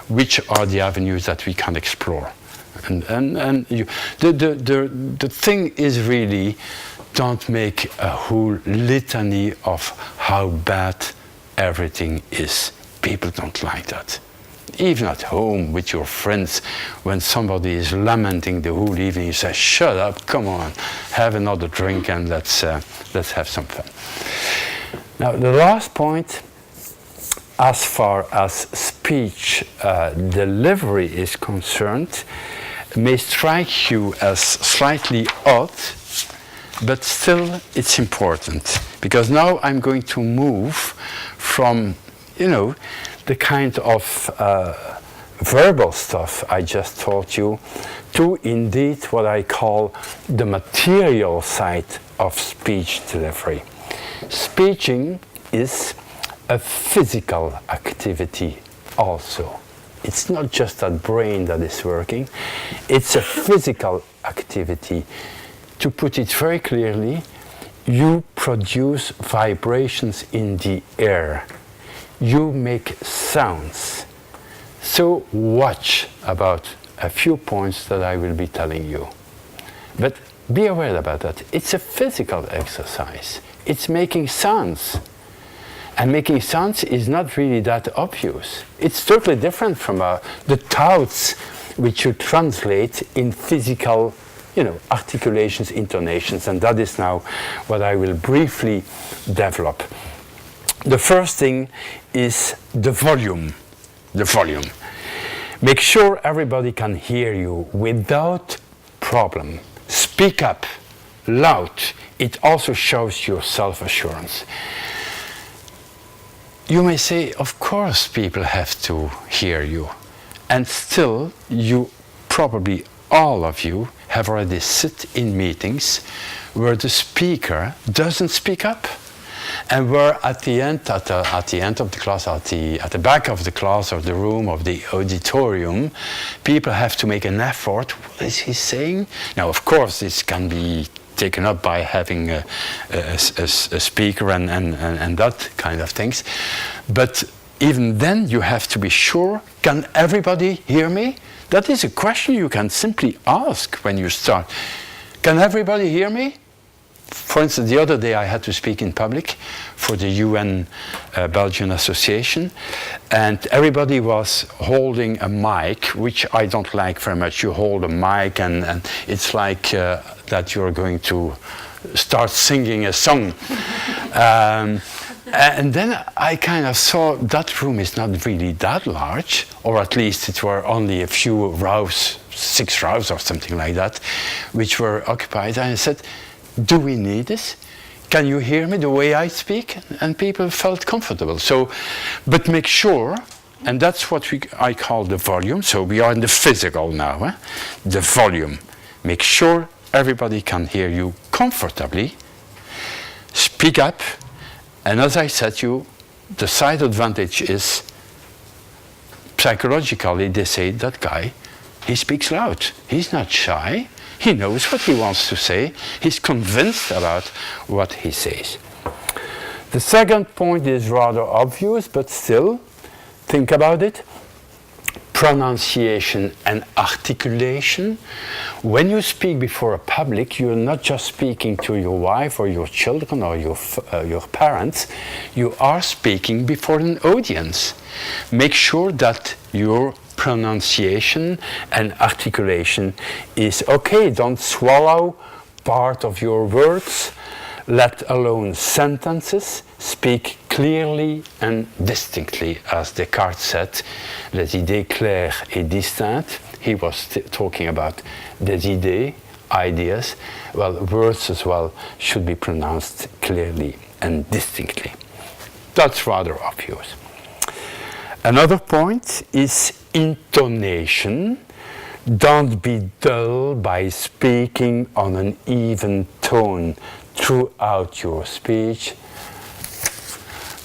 which are the avenues that we can explore. The thing is really, don't make a whole litany of how bad everything is. People don't like that. Even at home with your friends, when somebody is lamenting the whole evening, you say, shut up, come on, have another drink and let's have some fun. Now, the last point, as far as speech delivery is concerned, may strike you as slightly odd, but still it's important, because now I'm going to move from, the kind of verbal stuff I just taught you to indeed what I call the material side of speech delivery. Speaking is a physical activity also. It's not just that brain that is working, it's a physical activity. To put it very clearly, you produce vibrations in the air. you make sounds. So watch about a few points that I will be telling you. But be aware about that. It's a physical exercise. It's making sounds. And making sounds is not really that obvious. It's totally different from the thoughts which you translate in physical, articulations, intonations. And that is now what I will briefly develop. The first thing is the volume. The volume. Make sure everybody can hear you without problem. Speak up, loud. It also shows your self-assurance. You may say, of course people have to hear you. And still, you probably, all of you, have already sit in meetings where the speaker doesn't speak up. And where at the end of the class, at the back of the class or the room of the auditorium, people have to make an effort. What is he saying? Now, of course, this can be taken up by having a speaker and that kind of things. But even then, you have to be sure, can everybody hear me? That is a question you can simply ask when you start. Can everybody hear me? For instance, the other day I had to speak in public for the UN Belgian Association, and everybody was holding a mic, which I don't like very much. You hold a mic and it's like that you're going to start singing a song. And then I kind of saw that room is not really that large, or at least it were only a few rows, 6 rows or something like that, which were occupied. And I said, do we need this? Can you hear me the way I speak? And people felt comfortable. So, but make sure, and that's what I call the volume. So we are in the physical now, the volume. Make sure everybody can hear you comfortably. Speak up. And as I said the side advantage is psychologically they say that guy, he speaks loud. He's not shy. He knows what he wants to say. He's convinced about what he says. The second point is rather obvious, but still, think about it. Pronunciation and articulation. When you speak before a public, you're not just speaking to your wife or your children or your parents. You are speaking before an audience. Make sure that your pronunciation and articulation is okay. Don't swallow part of your words, let alone sentences. Speak clearly and distinctly, as Descartes said, les idées claires et distinctes. He was talking about des idées, ideas. Well, words as well should be pronounced clearly and distinctly. That's rather obvious. Another point is intonation. Don't be dull by speaking on an even tone throughout your speech.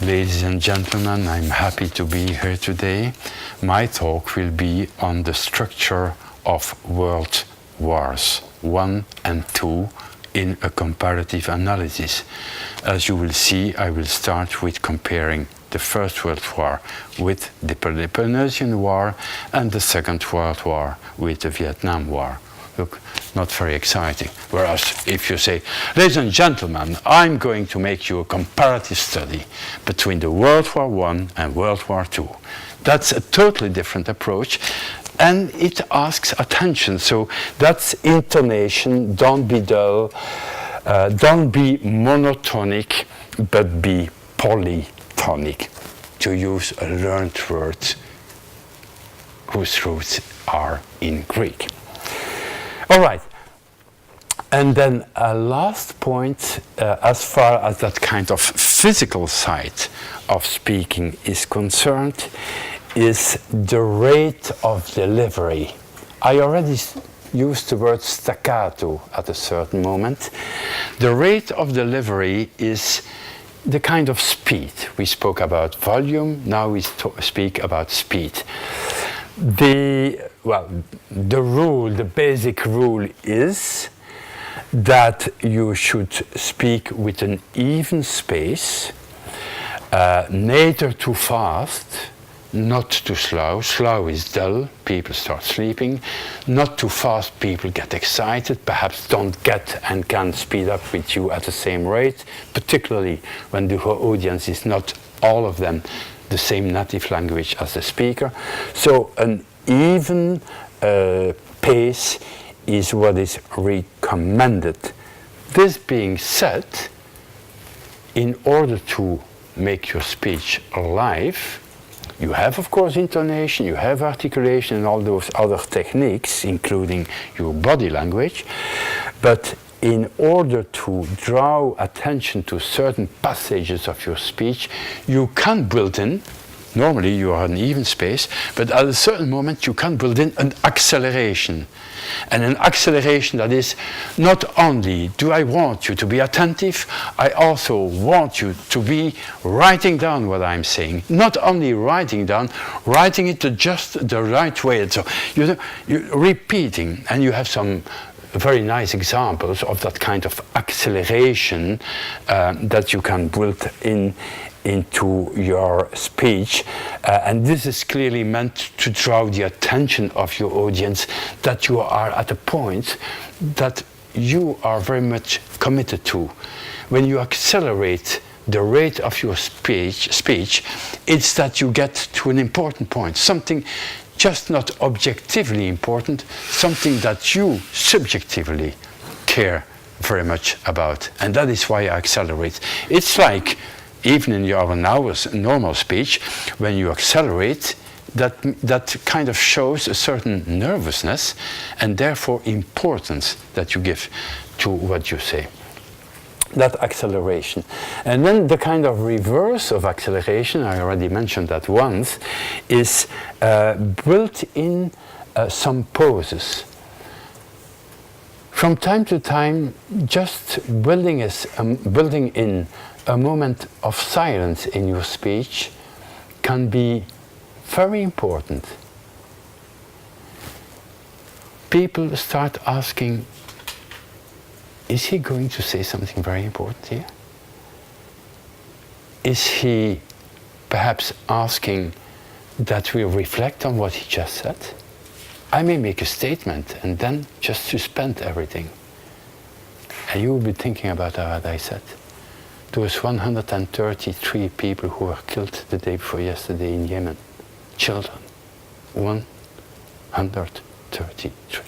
Ladies and gentlemen, I'm happy to be here today. My talk will be on the structure of world wars 1 and 2 in a comparative analysis. As you will see, I will start with comparing the First World War with the Peloponnesian War and the Second World War with the Vietnam War. Look, not very exciting. Whereas if you say, ladies and gentlemen, I'm going to make you a comparative study between the World War I and World War II. That's a totally different approach, and it asks attention. So that's intonation. Don't be dull. Don't be monotonic, but be polytonic, to use a learned word whose roots are in Greek. All right, and then a last point, as far as that kind of physical side of speaking is concerned, is the rate of delivery. I already used the word staccato at a certain moment. The rate of delivery is the kind of speed. We spoke about volume, now we speak about speed. The basic rule is that you should speak with an even space, neither too fast, not too slow. Slow is dull, people start sleeping. Not too fast, people get excited, perhaps don't get and can speed up with you at the same rate, particularly when the audience is not all of them the same native language as the speaker. So an even pace is what is recommended. This being said, in order to make your speech alive, you have, of course, intonation, you have articulation and all those other techniques, including your body language. But in order to draw attention to certain passages of your speech, you can build in, normally you are in even space, but at a certain moment you can build in an acceleration. And an acceleration that is not only do I want you to be attentive, I also want you to be writing down what I'm saying. Not only writing down, writing it just the right way. So you're repeating, and you have some very nice examples of that kind of acceleration that you can build into your speech, and this is clearly meant to draw the attention of your audience that you are at a point that you are very much committed to. When you accelerate the rate of your speech, it's that you get to an important point, something just not objectively important, something that you subjectively care very much about, and that is why I accelerate. It's like even in your normal speech, when you accelerate, that kind of shows a certain nervousness and therefore importance that you give to what you say. That acceleration. And then the kind of reverse of acceleration, I already mentioned that once, is built in some pauses. From time to time, just building in a moment of silence in your speech can be very important. People start asking, is he going to say something very important here? Is he perhaps asking that we reflect on what he just said? I may make a statement and then just suspend everything. And you will be thinking about what I said. Those 133 people who were killed the day before yesterday in Yemen. Children. 133.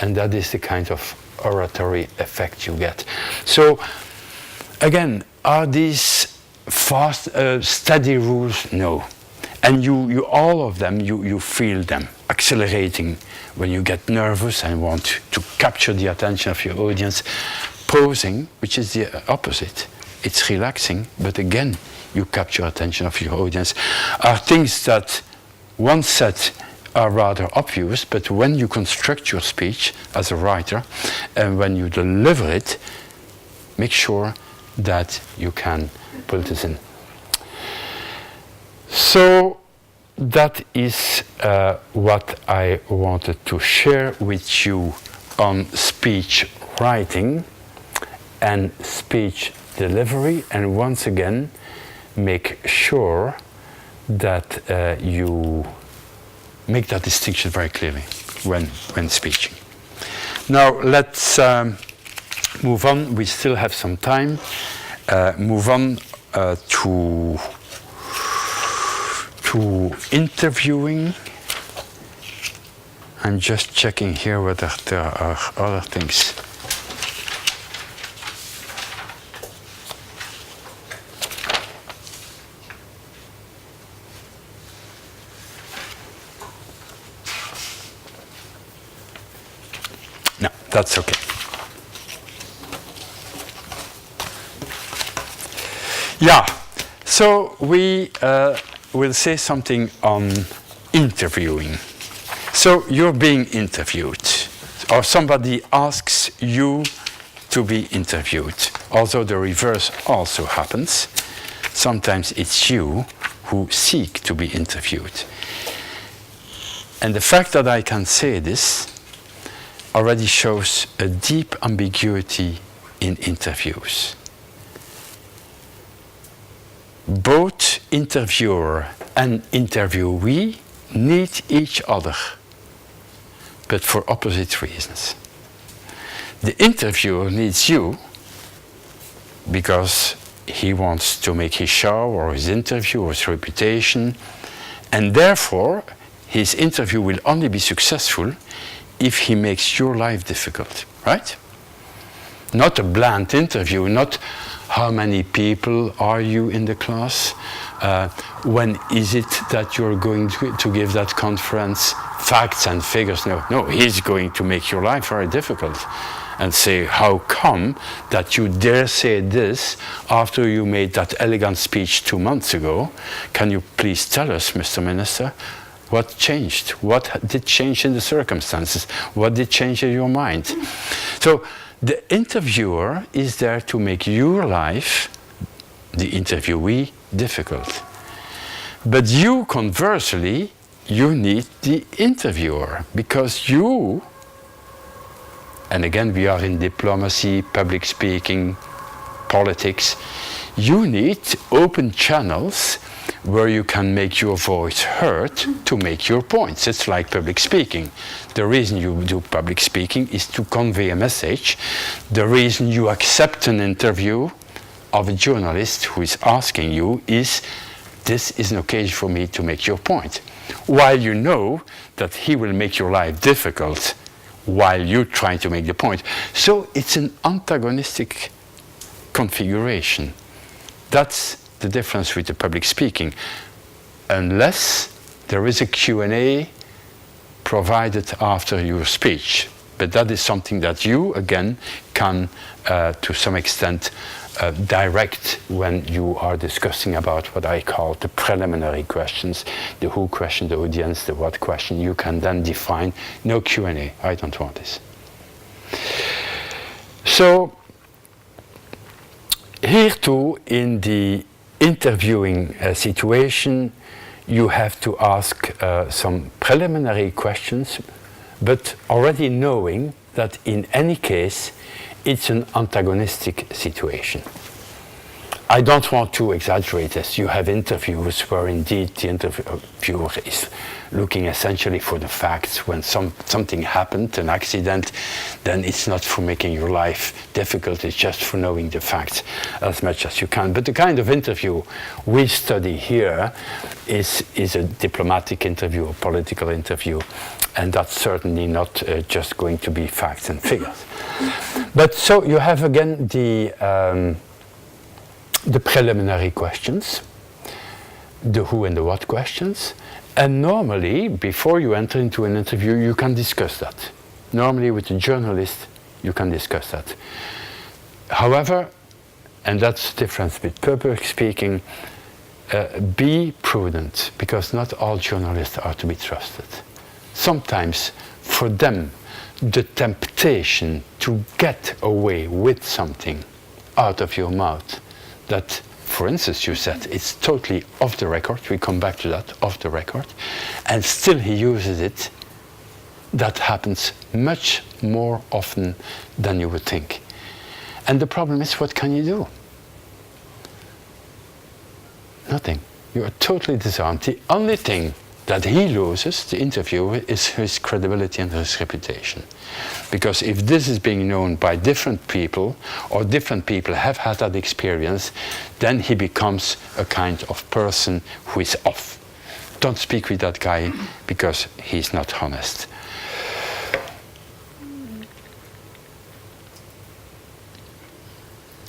And that is the kind of oratory effect you get. So, again, are these fast, steady rules? No. And you all of them, you feel them accelerating when you get nervous and want to capture the attention of your audience. Posing, which is the opposite. It's relaxing, but again, you capture attention of your audience, are things that once said are rather obvious, but when you construct your speech as a writer and when you deliver it, make sure that you can build this in. So that is what I wanted to share with you on speech writing and speech delivery, and once again make sure that you make that distinction very clearly when speaking. Now let's move on. We still have some time. Move on to interviewing. I'm just checking here whether there are other things. No, that's okay. Yeah, so we will say something on interviewing. So you're being interviewed, or somebody asks you to be interviewed. Although the reverse also happens. Sometimes it's you who seek to be interviewed. And the fact that I can say this already shows a deep ambiguity in interviews. both interviewer and interviewee need each other, but for opposite reasons. The interviewer needs you because he wants to make his show or his interview or his reputation, and therefore his interview will only be successful if he makes your life difficult, right? Not a bland interview, not how many people are you in the class, when is it that you're going to give that conference, facts and figures. No, he's going to make your life very difficult and say, how come that you dare say this after you made that elegant speech 2 months ago? Can you please tell us, Mr. Minister, what changed? What did change in the circumstances? What did change in your mind? So the interviewer is there to make your life, the interviewee, difficult. But you, conversely, you need the interviewer, because you, and again we are in diplomacy, public speaking, politics, you need open channels where you can make your voice heard to make your points. It's like public speaking. The reason you do public speaking is to convey a message. The reason you accept an interview of a journalist who is asking you is, this is an occasion for me to make your point. While you know that he will make your life difficult while you're trying to make the point. So it's an antagonistic configuration. That's the difference with the public speaking. Unless there is a Q&A provided after your speech. But that is something that you, again, can, to some extent, direct when you are discussing about what I call the preliminary questions, the who question, the audience, the what question. You can then define, no Q&A, I don't want this. So, here too, in the interviewing situation, you have to ask some preliminary questions, but already knowing that in any case, it's an antagonistic situation. I don't want to exaggerate this. You have interviews where indeed the interviewer is looking essentially for the facts. When something happened, an accident, then it's not for making your life difficult, it's just for knowing the facts as much as you can. But the kind of interview we study here is a diplomatic interview, a political interview, and that's certainly not just going to be facts and figures. But so you have again the preliminary questions, the who and the what questions, and normally, before you enter into an interview, you can discuss that. Normally, with a journalist, you can discuss that. However, and that's the difference with public speaking, be prudent, because not all journalists are to be trusted. Sometimes, for them, the temptation to get away with something out of your mouth that, for instance, you said it's totally off the record, we come back to that, off the record, and still he uses it, that happens much more often than you would think. And the problem is, what can you do? Nothing. You are totally disarmed. The only thing that he loses, the interviewer, is his credibility and his reputation. Because if this is being known by different people, or different people have had that experience, then he becomes a kind of person who is off. Don't speak with that guy because he's not honest.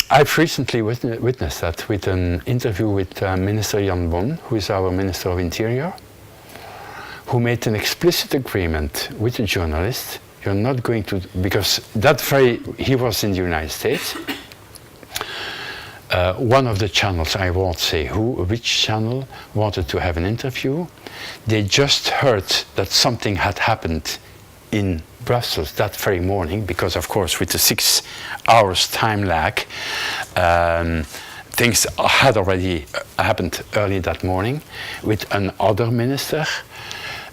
I've recently witnessed that with an interview with Minister Jan Bon, who is our Minister of Interior, who made an explicit agreement with the journalist. You're not going to, because he was in the United States. One of the channels, I won't say which channel, wanted to have an interview. They just heard that something had happened in Brussels that very morning, because of course with the 6 hours time lag, things had already happened early that morning with another minister.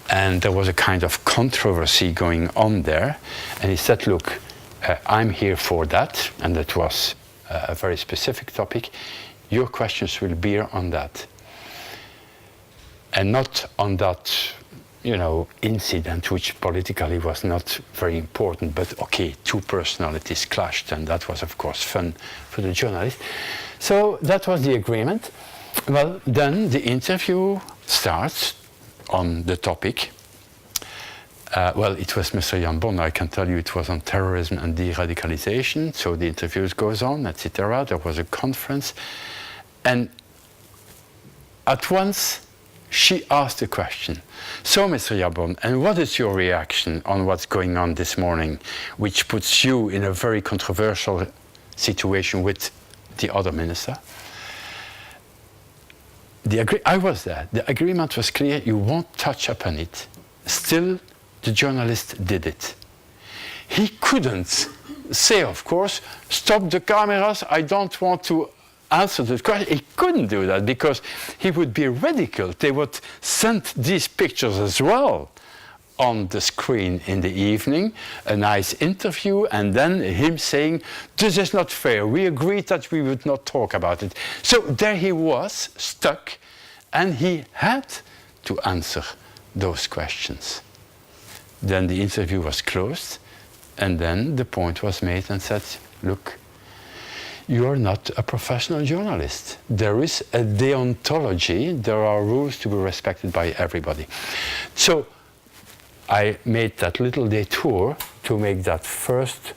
And there was a kind of controversy going on there. And he said, look, I'm here for that. And that was a very specific topic. your questions will bear on that. And not on that, incident, which politically was not very important, but okay, two personalities clashed, and that was, of course, fun for the journalist. So that was the agreement. Well, then the interview starts on the topic. It was Mr. Jan Bon, I can tell you it was on terrorism and de-radicalization, so the interview goes on, etc. There was a conference, and at once she asked a question. So, Mr. Jan Bon, and what is your reaction on what's going on this morning, which puts you in a very controversial situation with the other minister? I was there. The agreement was clear. You won't touch upon it. Still, the journalist did it. He couldn't say, of course, stop the cameras, I don't want to answer the question. He couldn't do that because he would be ridiculed. They would send these pictures as well on the screen in the evening, a nice interview, and then him saying, this is not fair. We agreed that we would not talk about it. So there he was, stuck, and he had to answer those questions. Then the interview was closed, and then the point was made and said, look, you are not a professional journalist. There is a deontology, there are rules to be respected by everybody. So I made that little detour to make that first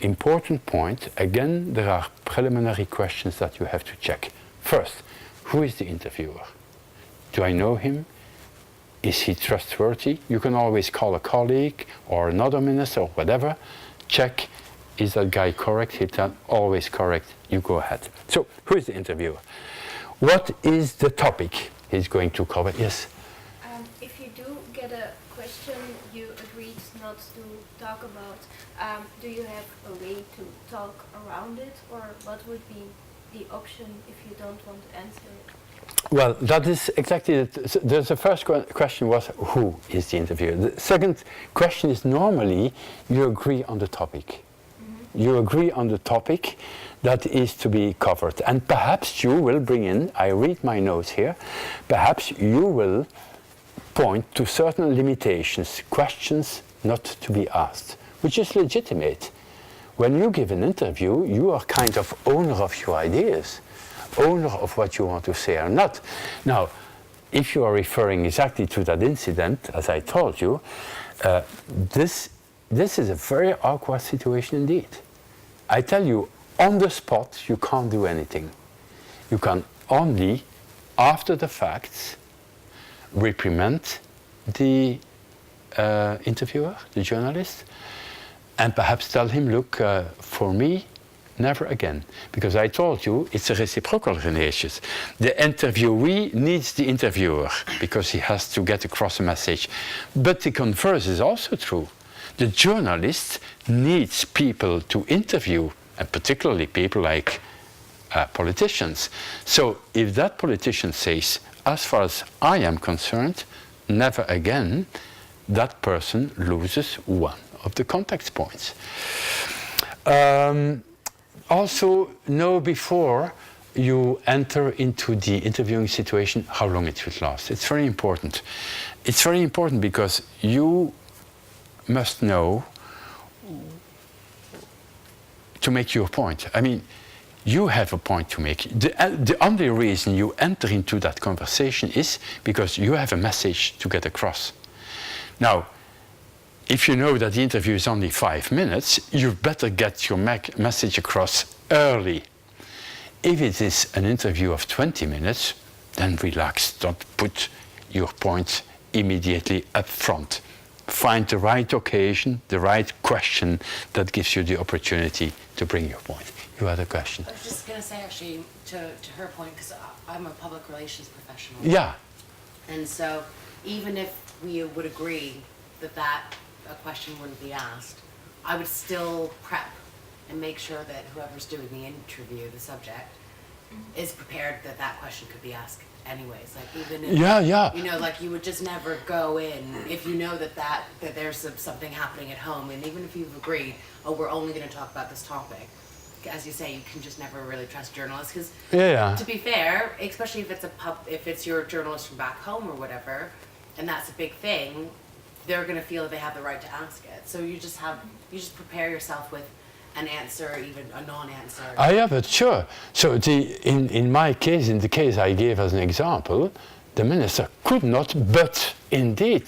important point. Again, there are preliminary questions that you have to check. First, who is the interviewer? Do I know him? Is he trustworthy? You can always call a colleague or another minister or whatever. Check, is that guy correct? He's always correct. You go ahead. So, who is the interviewer? What is the topic he's going to cover? Yes? If you do get a question you agreed not to talk about, do you have a way to talk around it? Or what would be the option if you don't want to answer it? Well, that is exactly it. The first question was, who is the interviewer? The second question is, normally you agree on the topic. Mm-hmm. You agree on the topic that is to be covered. And perhaps you will bring in, I read my notes here, perhaps you will point to certain limitations, questions not to be asked, which is legitimate. When you give an interview, you are kind of owner of your ideas, owner of what you want to say or not. Now, if you are referring exactly to that incident, as I told you, this is a very awkward situation indeed. I tell you, on the spot, you can't do anything. You can only, after the facts, reprimand the interviewer, the journalist, and perhaps tell him, look, for me, never again. Because I told you, it's a reciprocal relationship. The interviewee needs the interviewer because he has to get across a message. But the converse is also true. The journalist needs people to interview, and particularly people like politicians. So if that politician says, as far as I am concerned, never again, that person loses one of the contact points. Also, know before you enter into the interviewing situation how long it will last. It's very important. It's very important because you must know to make your point. I mean, you have a point to make. The only reason you enter into that conversation is because you have a message to get across. Now, if you know that the interview is only 5 minutes, you better get your message across early. If it is an interview of 20 minutes, then relax. Don't put your point immediately up front. Find the right occasion, the right question that gives you the opportunity to bring your point. You had a question? I was just going to say, actually, to her point, because I'm a public relations professional. Yeah. And so even if we would agree that a question wouldn't be asked, I would still prep and make sure that whoever's doing the interview, the subject, is prepared that question could be asked anyways. Like even if, you know, like you would just never go in if you know that there's something happening at home, and even if you've agreed, oh, we're only going to talk about this topic, as you say, you can just never really trust journalists because, Yeah. to be fair, especially if if it's your journalist from back home or whatever, and that's a big thing, they're going to feel that they have the right to ask it. So you just prepare yourself with an answer, even a non-answer. Yeah, but sure. So in my case, in the case I gave as an example, the minister could not, but indeed,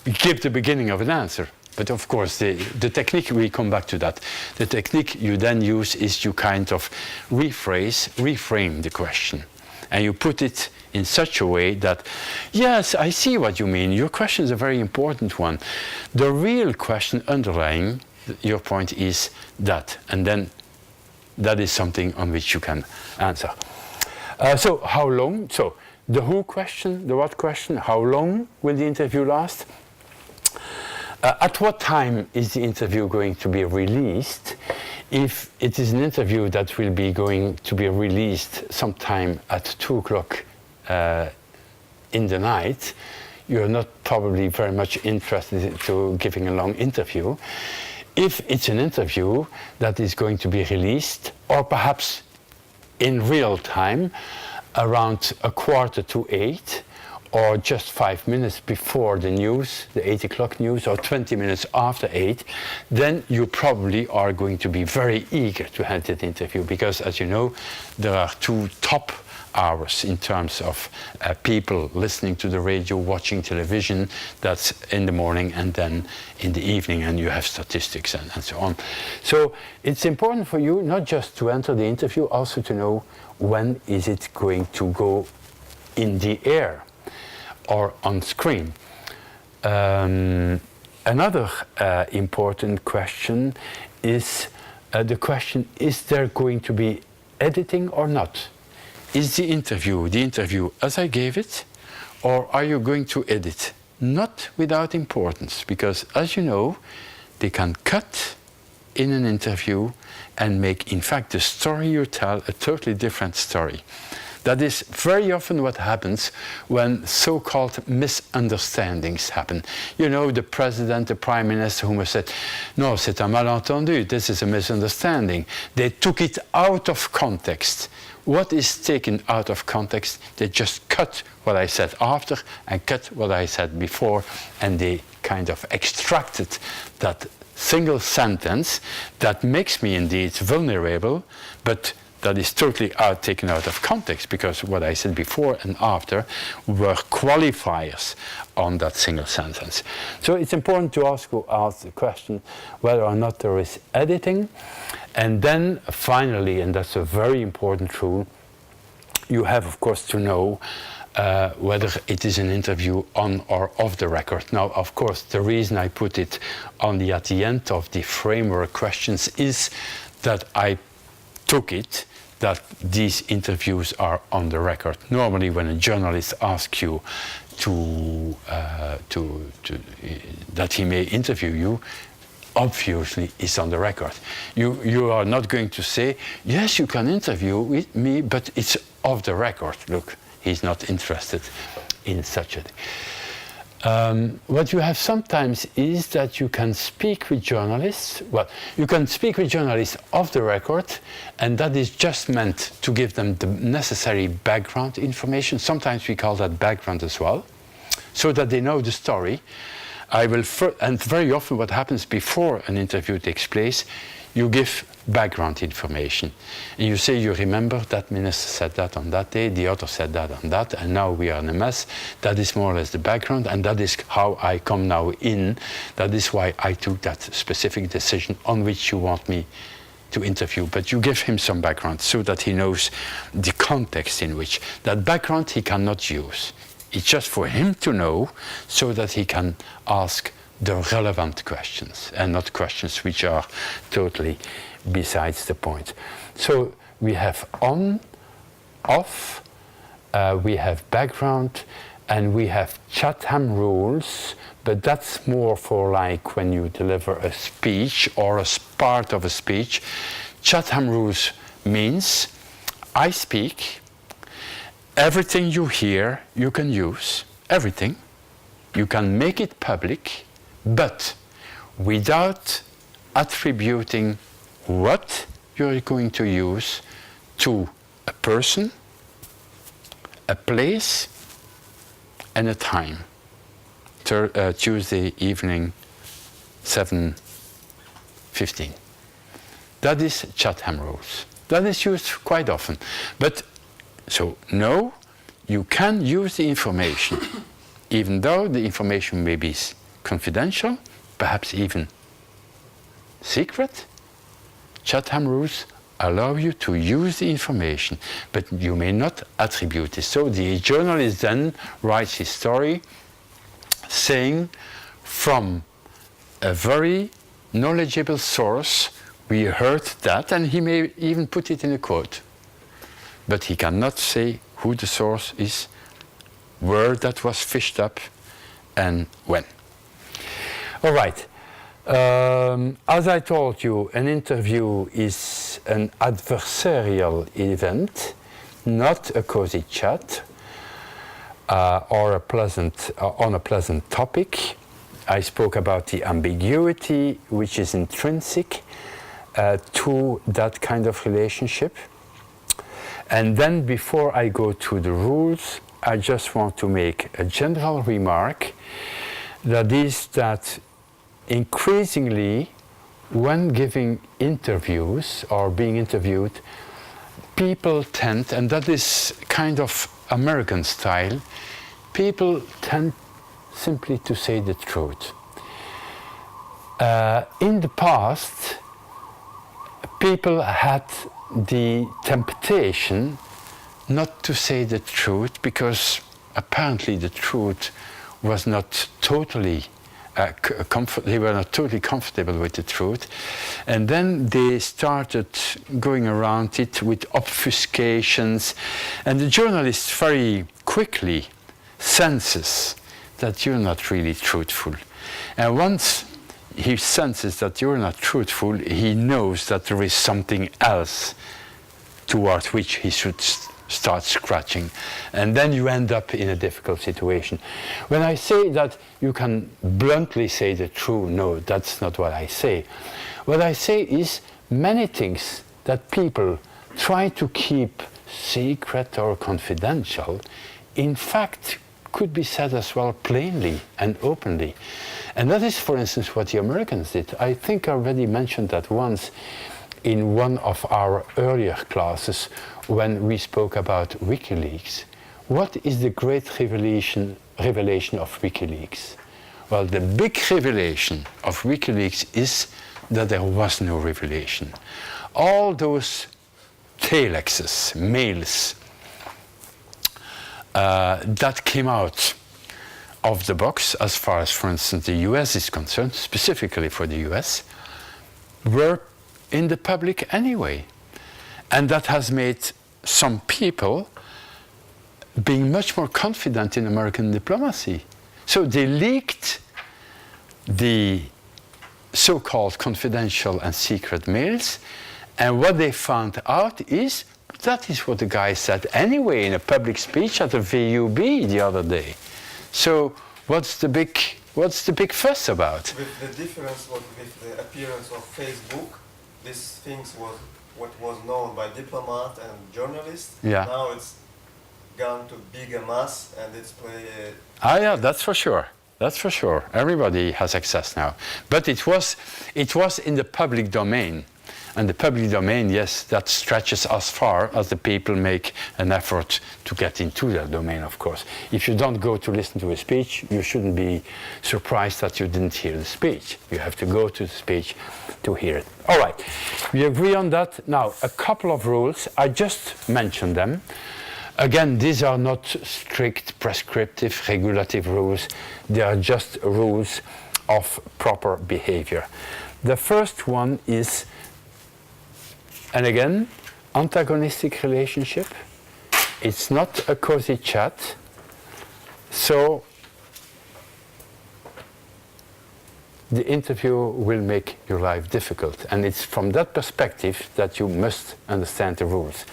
give the beginning of an answer. But of course, the technique, we come back to that. The technique you then use is you kind of reframe the question. And you put it in such a way that, yes, I see what you mean. Your question is a very important one. The real question underlying your point is that. And then that is something on which you can answer. So how long? So the who question, the what question, how long will the interview last? At what time is the interview going to be released? If it is an interview that will be going to be released sometime at 2 o'clock in the night, you're not probably very much interested in giving a long interview. If it's an interview that is going to be released, or perhaps in real time, around 7:45, or just 5 minutes before the news, the 8 o'clock news, or 20 minutes after 8, then you probably are going to be very eager to have that interview, because as you know, there are 2 top hours in terms of people listening to the radio, watching television. That's in the morning and then in the evening, and you have statistics and so on. So it's important for you not just to enter the interview, also to know when is it going to go in the air or on screen. Another important question is the question, is there going to be editing or not? Is the interview as I gave it, or are you going to edit? Not without importance, because as you know, they can cut in an interview and make, in fact, the story you tell a totally different story. That is very often what happens when so-called misunderstandings happen. You know, the president, the prime minister who has said, no, c'est un malentendu, this is a misunderstanding. They took it out of context. What is taken out of context? They just cut what I said after and cut what I said before, and they kind of extracted that single sentence that makes me indeed vulnerable, but that is totally taken out of context, because what I said before and after were qualifiers on that single sentence. So it's important to ask the question whether or not there is editing. And then finally, and that's a very important rule, you have of course to know whether it is an interview on or off the record. Now, of course, the reason I put it at the end of the framework questions is that I took it that these interviews are on the record. Normally, when a journalist asks you that he may interview you, obviously it's on the record. You are not going to say, yes, you can interview with me, but it's off the record. Look, he's not interested in such a thing. What you have sometimes is that you can speak with journalists. Well, you can speak with journalists off the record, and that is just meant to give them the necessary background information. Sometimes we call that background as well, so that they know the story. And very often what happens before an interview takes place, you give background information. And you say, you remember that minister said that on that day, the other said that on that, and now we are in a mess. That is more or less the background, and that is how I come now in. That is why I took that specific decision on which you want me to interview. But you give him some background so that he knows the context in which. That background he cannot use. It's just for him to know so that he can ask the relevant questions and not questions which are totally besides the point. So we have on, off, we have background, and we have Chatham rules, but that's more for like when you deliver a speech or a part of a speech. Chatham rules means I speak, everything you hear you can use, everything. You can make it public, but without attributing what you're going to use to a person, a place, and a time. Tuesday evening, 7:15. That is Chatham rules. That is used quite often. But, so, no, you can use the information, even though the information may be confidential, perhaps even secret. Chatham rules allow you to use the information, but you may not attribute it. So the journalist then writes his story saying, from a very knowledgeable source, we heard that, and he may even put it in a quote. But he cannot say who the source is, where that was fished up, and when. All right. As I told you, an interview is an adversarial event, not a cozy chat or a pleasant, on a pleasant topic. I spoke about the ambiguity which is intrinsic to that kind of relationship. And then before I go to the rules, I just want to make a general remark, that is that increasingly, when giving interviews or being interviewed, people tend, and that is kind of American style, people tend simply to say the truth. In the past, people had the temptation not to say the truth because apparently the truth was not totally they were not totally comfortable with the truth, and then they started going around it with obfuscations, and the journalist very quickly senses that you're not really truthful. And once he senses that you're not truthful, he knows that there is something else toward which he should start scratching, and then you end up in a difficult situation. When I say that you can bluntly say the truth, no, that's not what I say. What I say is many things that people try to keep secret or confidential, in fact, could be said as well plainly and openly. And that is, for instance, what the Americans did. I think I already mentioned that once in one of our earlier classes when we spoke about WikiLeaks. What is the great revelation of WikiLeaks? Well, the big revelation of WikiLeaks is that there was no revelation. All those telexes, mails, that came out of the box, as far as, for instance, the US is concerned, specifically for the US, were in the public anyway. And that has made some people being much more confident in American diplomacy. So they leaked the so-called confidential and secret mails, and what they found out is that is what the guy said anyway in a public speech at the VUB the other day. So what's the big fuss about? With the difference with the appearance of Facebook, these things was what was known by diplomat and journalists. Yeah. Now it's gone to bigger mass, and it's played. Yeah, that's for sure. That's for sure. Everybody has access now. But it was in the public domain. And the public domain, yes, that stretches as far as the people make an effort to get into that domain, of course. If you don't go to listen to a speech, you shouldn't be surprised that you didn't hear the speech. You have to go to the speech to hear it. All right, we agree on that. Now, a couple of rules. I just mentioned them. Again, these are not strict prescriptive regulative rules. They are just rules of proper behavior. The first one is, and again, antagonistic relationship. It's not a cozy chat. So the interview will make your life difficult. And it's from that perspective that you must understand the rules.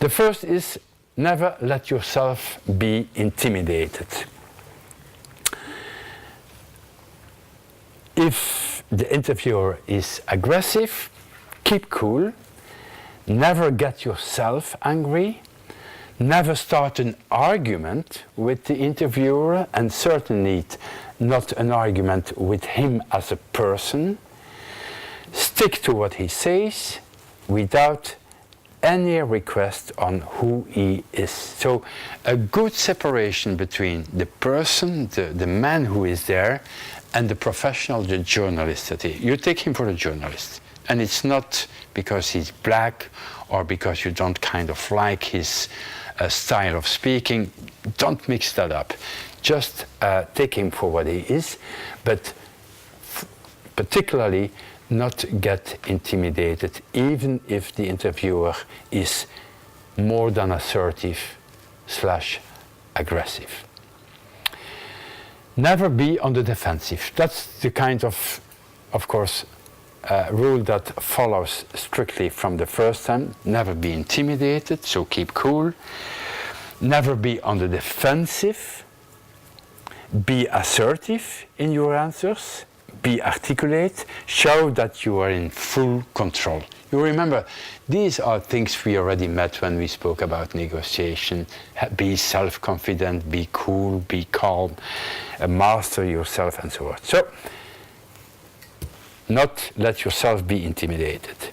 The first is never let yourself be intimidated. If the interviewer is aggressive, keep cool, never get yourself angry, never start an argument with the interviewer, and certainly not an argument with him as a person. Stick to what he says without any request on who he is. So a good separation between the person, the man who is there, and the professional, the journalist. You take him for a journalist. And it's not because he's black or because you don't kind of like his style of speaking. Don't mix that up. Just take him for what he is, but particularly not get intimidated, even if the interviewer is more than assertive/aggressive. Never be on the defensive. That's the kind of course, rule that follows strictly from the first time. Never be intimidated, so keep cool. Never be on the defensive. Be assertive in your answers. Be articulate. Show that you are in full control. You remember, these are things we already met when we spoke about negotiation. Be self-confident, be cool, be calm, master yourself, and so on. So, not let yourself be intimidated.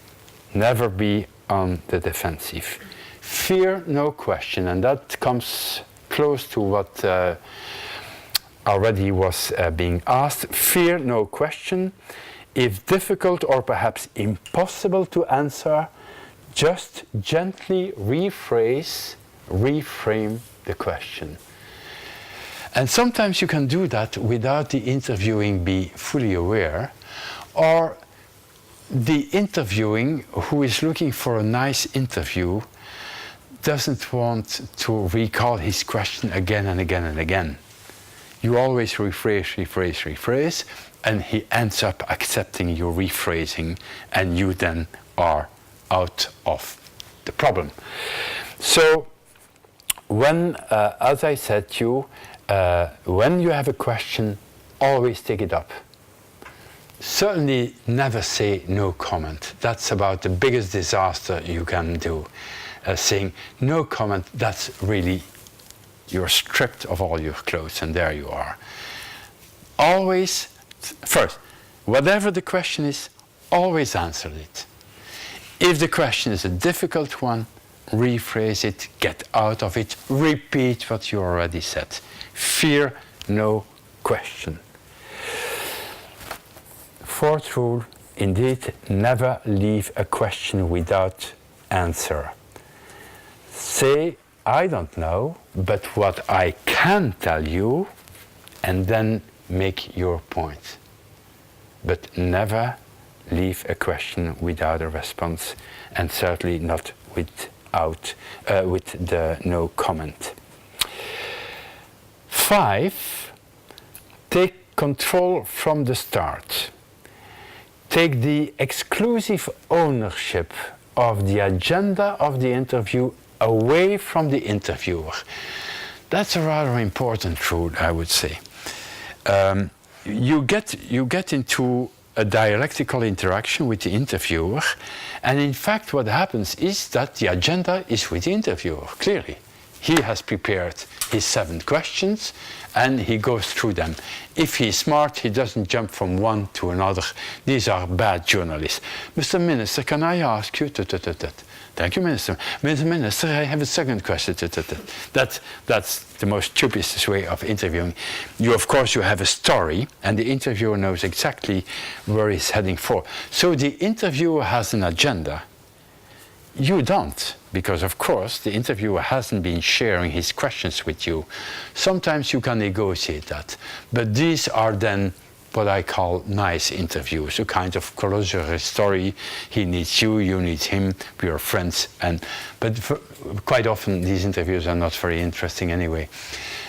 Never be on the defensive. Fear no question, and that comes close to what already was being asked. Fear no question. If difficult or perhaps impossible to answer, just gently reframe the question. And sometimes you can do that without the interviewing be fully aware, or the interviewing who is looking for a nice interview doesn't want to recall his question again and again and again. You always rephrase, and he ends up accepting your rephrasing, and you then are out of the problem. So, when, as I said to you, when you have a question, always take it up. Certainly never say no comment. That's about the biggest disaster you can do. Saying no comment, that's really, you're stripped of all your clothes, and there you are. Always, first, whatever the question is, always answer it. If the question is a difficult one, rephrase it, get out of it, repeat what you already said. Fear no question. Fourth rule, indeed, never leave a question without answer. Say, I don't know, but what I can tell you, and then make your point. But never leave a question without a response, and certainly not with the no comment. 5, take control from the start. Take the exclusive ownership of the agenda of the interview away from the interviewer. That's a rather important rule, I would say. You get into a dialectical interaction with the interviewer, and in fact what happens is that the agenda is with the interviewer, clearly. He has prepared his 7 questions and he goes through them. If he's smart, he doesn't jump from one to another. These are bad journalists. Mr. Minister, can I ask you? Thank you, Minister. Mr. Minister, I have a second question. That's the most stupidest way of interviewing. Of course, you have a story, and the interviewer knows exactly where he's heading for. So the interviewer has an agenda. You don't, because of course the interviewer hasn't been sharing his questions with you. Sometimes you can negotiate that, but these are then what I call nice interviews, a kind of closure story. He needs you, you need him, we are friends, but quite often these interviews are not very interesting anyway.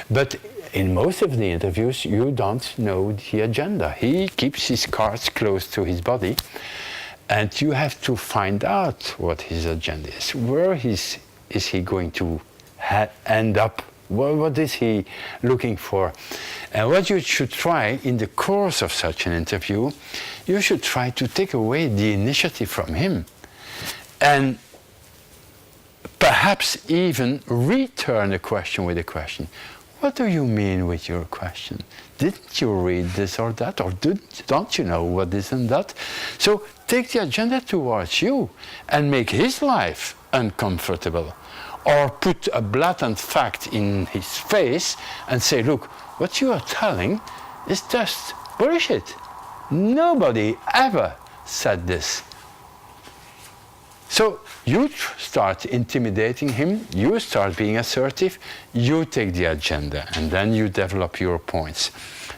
But in most of the interviews, you don't know the agenda. He keeps his cards close to his body, and you have to find out what his agenda is. Where is he going to end up What is he looking for? And what you should try in the course of such an interview, you should try to take away the initiative from him. And perhaps even return a question with a question. What do you mean with your question? Didn't you read this or that? Or don't you know what this and that? So take the agenda towards you and make his life uncomfortable. Or put a blatant fact in his face and say, look, what you are telling is just bullshit. Nobody ever said this. So you start intimidating him, you start being assertive, you take the agenda, and then you develop your points.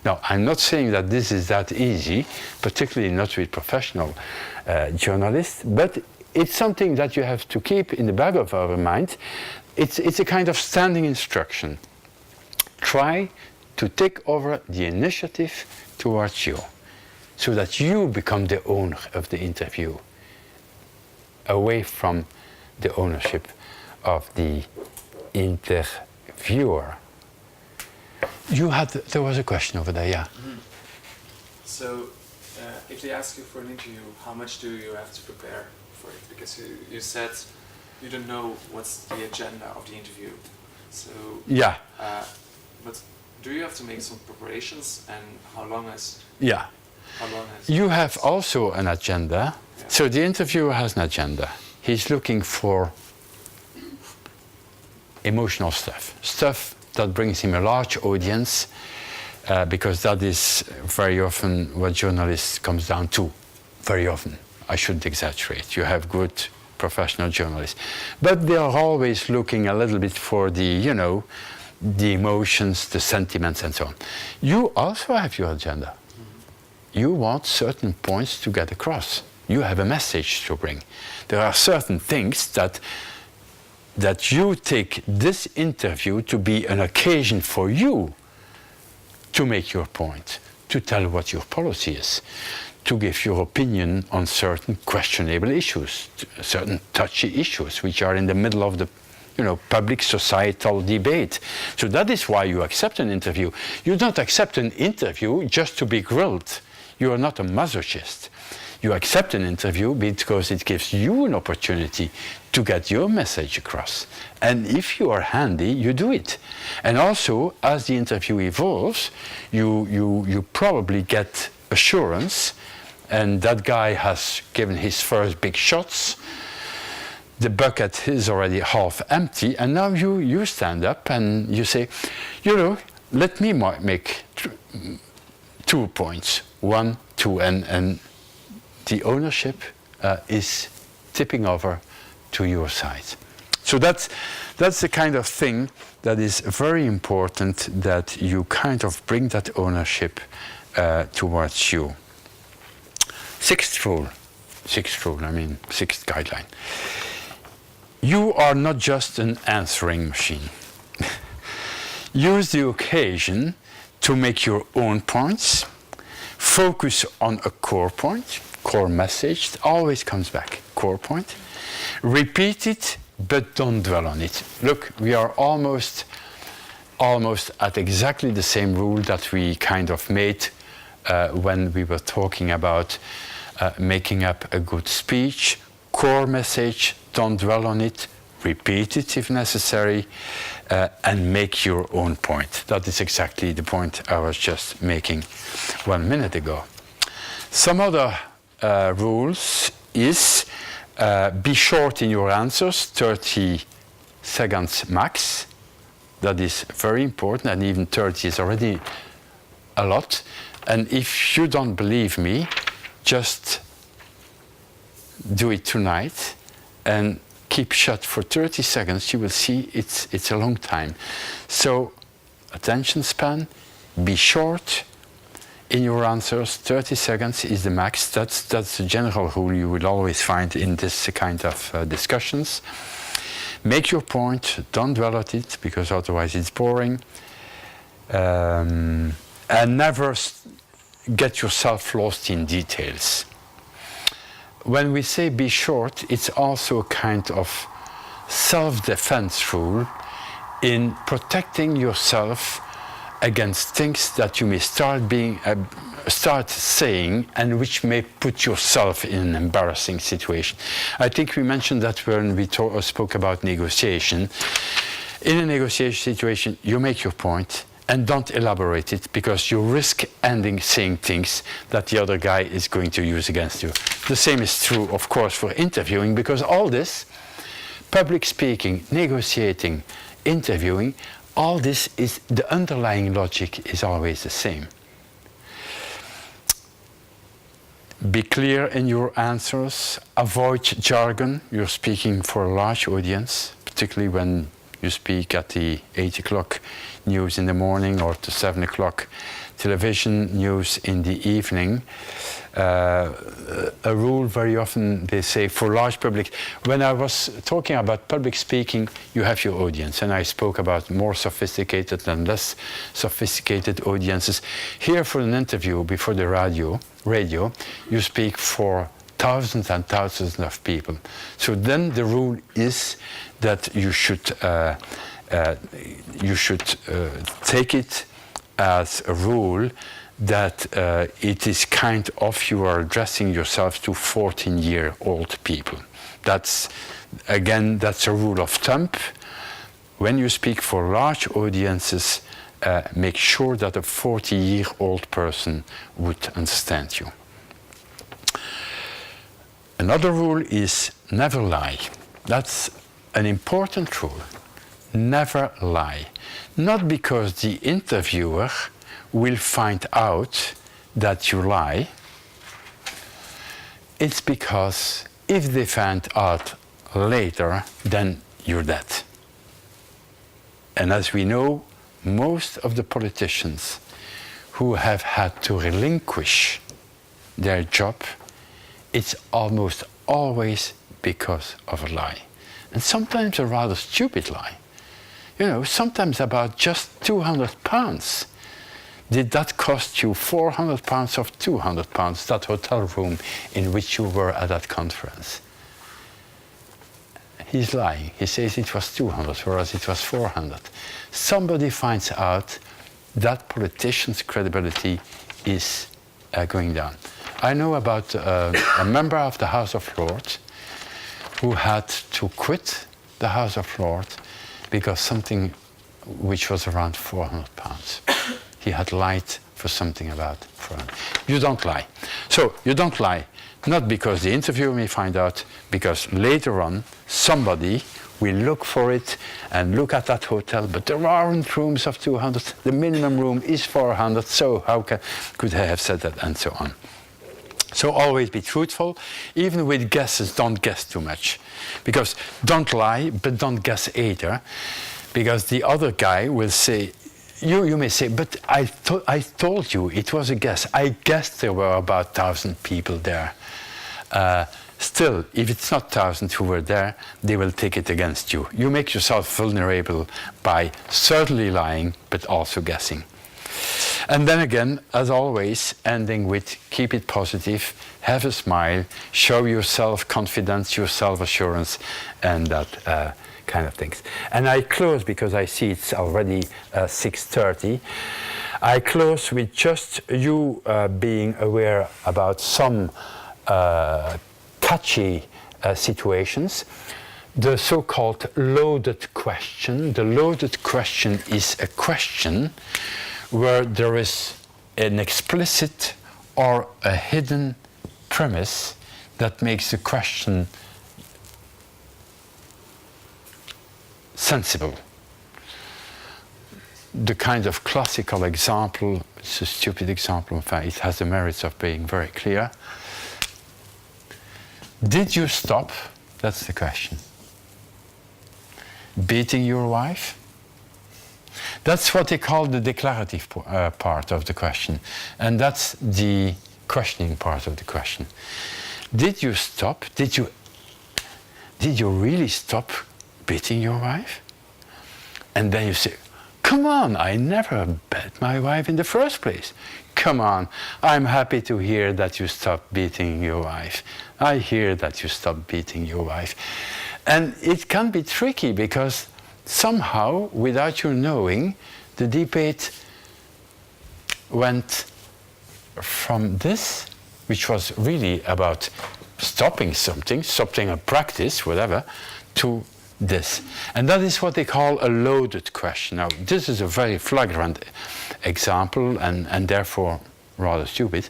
Now, I'm not saying that this is that easy, particularly not with professional journalists, but it's something that you have to keep in the back of our mind. It's a kind of standing instruction. Try to take over the initiative towards you, so that you become the owner of the interview, away from the ownership of the interviewer. There was a question over there, yeah. Mm-hmm. So, if they ask you for an interview, how much do you have to prepare for it? Because you said you don't know what's the agenda of the interview. So, yeah. But do you have to make some preparations, and how long has? Yeah. How long has? You have also an agenda. Yeah. So the interviewer has an agenda. He's looking for emotional stuff that brings him a large audience, because that is very often what journalists comes down to. Very often, I shouldn't exaggerate. You have good professional journalists, but they are always looking a little bit for the emotions, the sentiments, and so on. You also have your agenda. You want certain points to get across. You have a message to bring. There are certain things that you take this interview to be an occasion for you to make your point, to tell what your policy is, to give your opinion on certain questionable issues, certain touchy issues which are in the middle of the public societal debate. So that is why you accept an interview. You don't accept an interview just to be grilled. You are not a masochist. You accept an interview because it gives you an opportunity to get your message across. And if you are handy, you do it. And also, as the interview evolves, you probably get assurance, and that guy has given his first big shots. The bucket is already half empty, and now you stand up and you say, let me make 2 points. 1, 2, and the ownership is tipping over to your side. So that's the kind of thing that is very important, that you kind of bring that ownership towards you. Sixth guideline. You are not just an answering machine. Use the occasion to make your own points. Focus on a core point, core message. It always comes back, core point. Repeat it, but don't dwell on it. Look, we are almost at exactly the same rule that we kind of made when we were talking about making up a good speech. Core message, don't dwell on it. Repeat it if necessary, and make your own point. That is exactly the point I was just making 1 minute ago. Some other rules is be short in your answers, 30 seconds max. That is very important, and even 30 is already a lot. And if you don't believe me, just do it tonight and keep shut for 30 seconds. You will see it's a long time. So attention span, be short in your answers. 30 seconds is the max. That's the general rule you will always find in this kind of discussions. Make your point, don't dwell on it, because otherwise it's boring. And never get yourself lost in details. When we say be short, it's also a kind of self-defense rule in protecting yourself against things that you may start saying and which may put yourself in an embarrassing situation. I think we mentioned that when we spoke about negotiation. In a negotiation situation, you make your point and don't elaborate it, because you risk saying things that the other guy is going to use against you. The same is true, of course, for interviewing, because all this, public speaking, negotiating, interviewing, all this is, the underlying logic is always the same. Be clear in your answers, avoid jargon. You're speaking for a large audience, particularly when you speak at the 8 o'clock news in the morning or the 7 o'clock television news in the evening. A rule very often they say for large public. When I was talking about public speaking, you have your audience, and I spoke about more sophisticated and less sophisticated audiences. Here for an interview before the radio, you speak for thousands and thousands of people. So then the rule is that you should take it as a rule that it is kind of you are addressing yourself to 14-year-old people. That's a rule of thumb. When you speak for large audiences, make sure that a 40-year-old person would understand you. Another rule is never lie. That's an important rule. Never lie. Not because the interviewer will find out that you lie. It's because if they find out later, then you're dead. And as we know, most of the politicians who have had to relinquish their job, it's almost always because of a lie. And sometimes a rather stupid lie. You know, sometimes about just £200. Did that cost you £400 or £200, that hotel room in which you were at that conference? He's lying. He says it was 200, whereas it was 400. Somebody finds out that politician's credibility is going down. I know about a member of the House of Lords who had to quit the House of Lords because something which was around £400. He had lied for something about £400. You don't lie. So you don't lie, not because the interviewer may find out, because later on somebody will look for it and look at that hotel, but there aren't rooms of 200. The minimum room is 400, so how could I have said that, and so on. So always be truthful. Even with guesses, don't guess too much. Because don't lie, but don't guess either. Because the other guy will say, you may say, but I told you it was a guess. I guessed there were about 1,000 people there. Still, if it's not 1,000 who were there, they will take it against you. You make yourself vulnerable by certainly lying, but also guessing. And then again, as always, ending with keep it positive, have a smile, show your self-confidence, your self-assurance, and that kind of things. And I close, because I see it's already 6:30, I close with just you being aware about some catchy situations. The so-called loaded question. The loaded question is a question where there is an explicit or a hidden premise that makes the question sensible. The kind of classical example, it's a stupid example, in fact, it has the merits of being very clear. Did you stop, that's the question, beating your wife? That's what they call the declarative part of the question. And that's the questioning part of the question. Did you stop? Did you really stop beating your wife? And then you say, come on, I never beat my wife in the first place. Come on, I'm happy to hear that you stopped beating your wife. I hear that you stopped beating your wife. And it can be tricky because somehow, without you knowing, the debate went from this, which was really about stopping a practice, whatever, to this. And that is what they call a loaded question. Now, this is a very flagrant example and therefore rather stupid.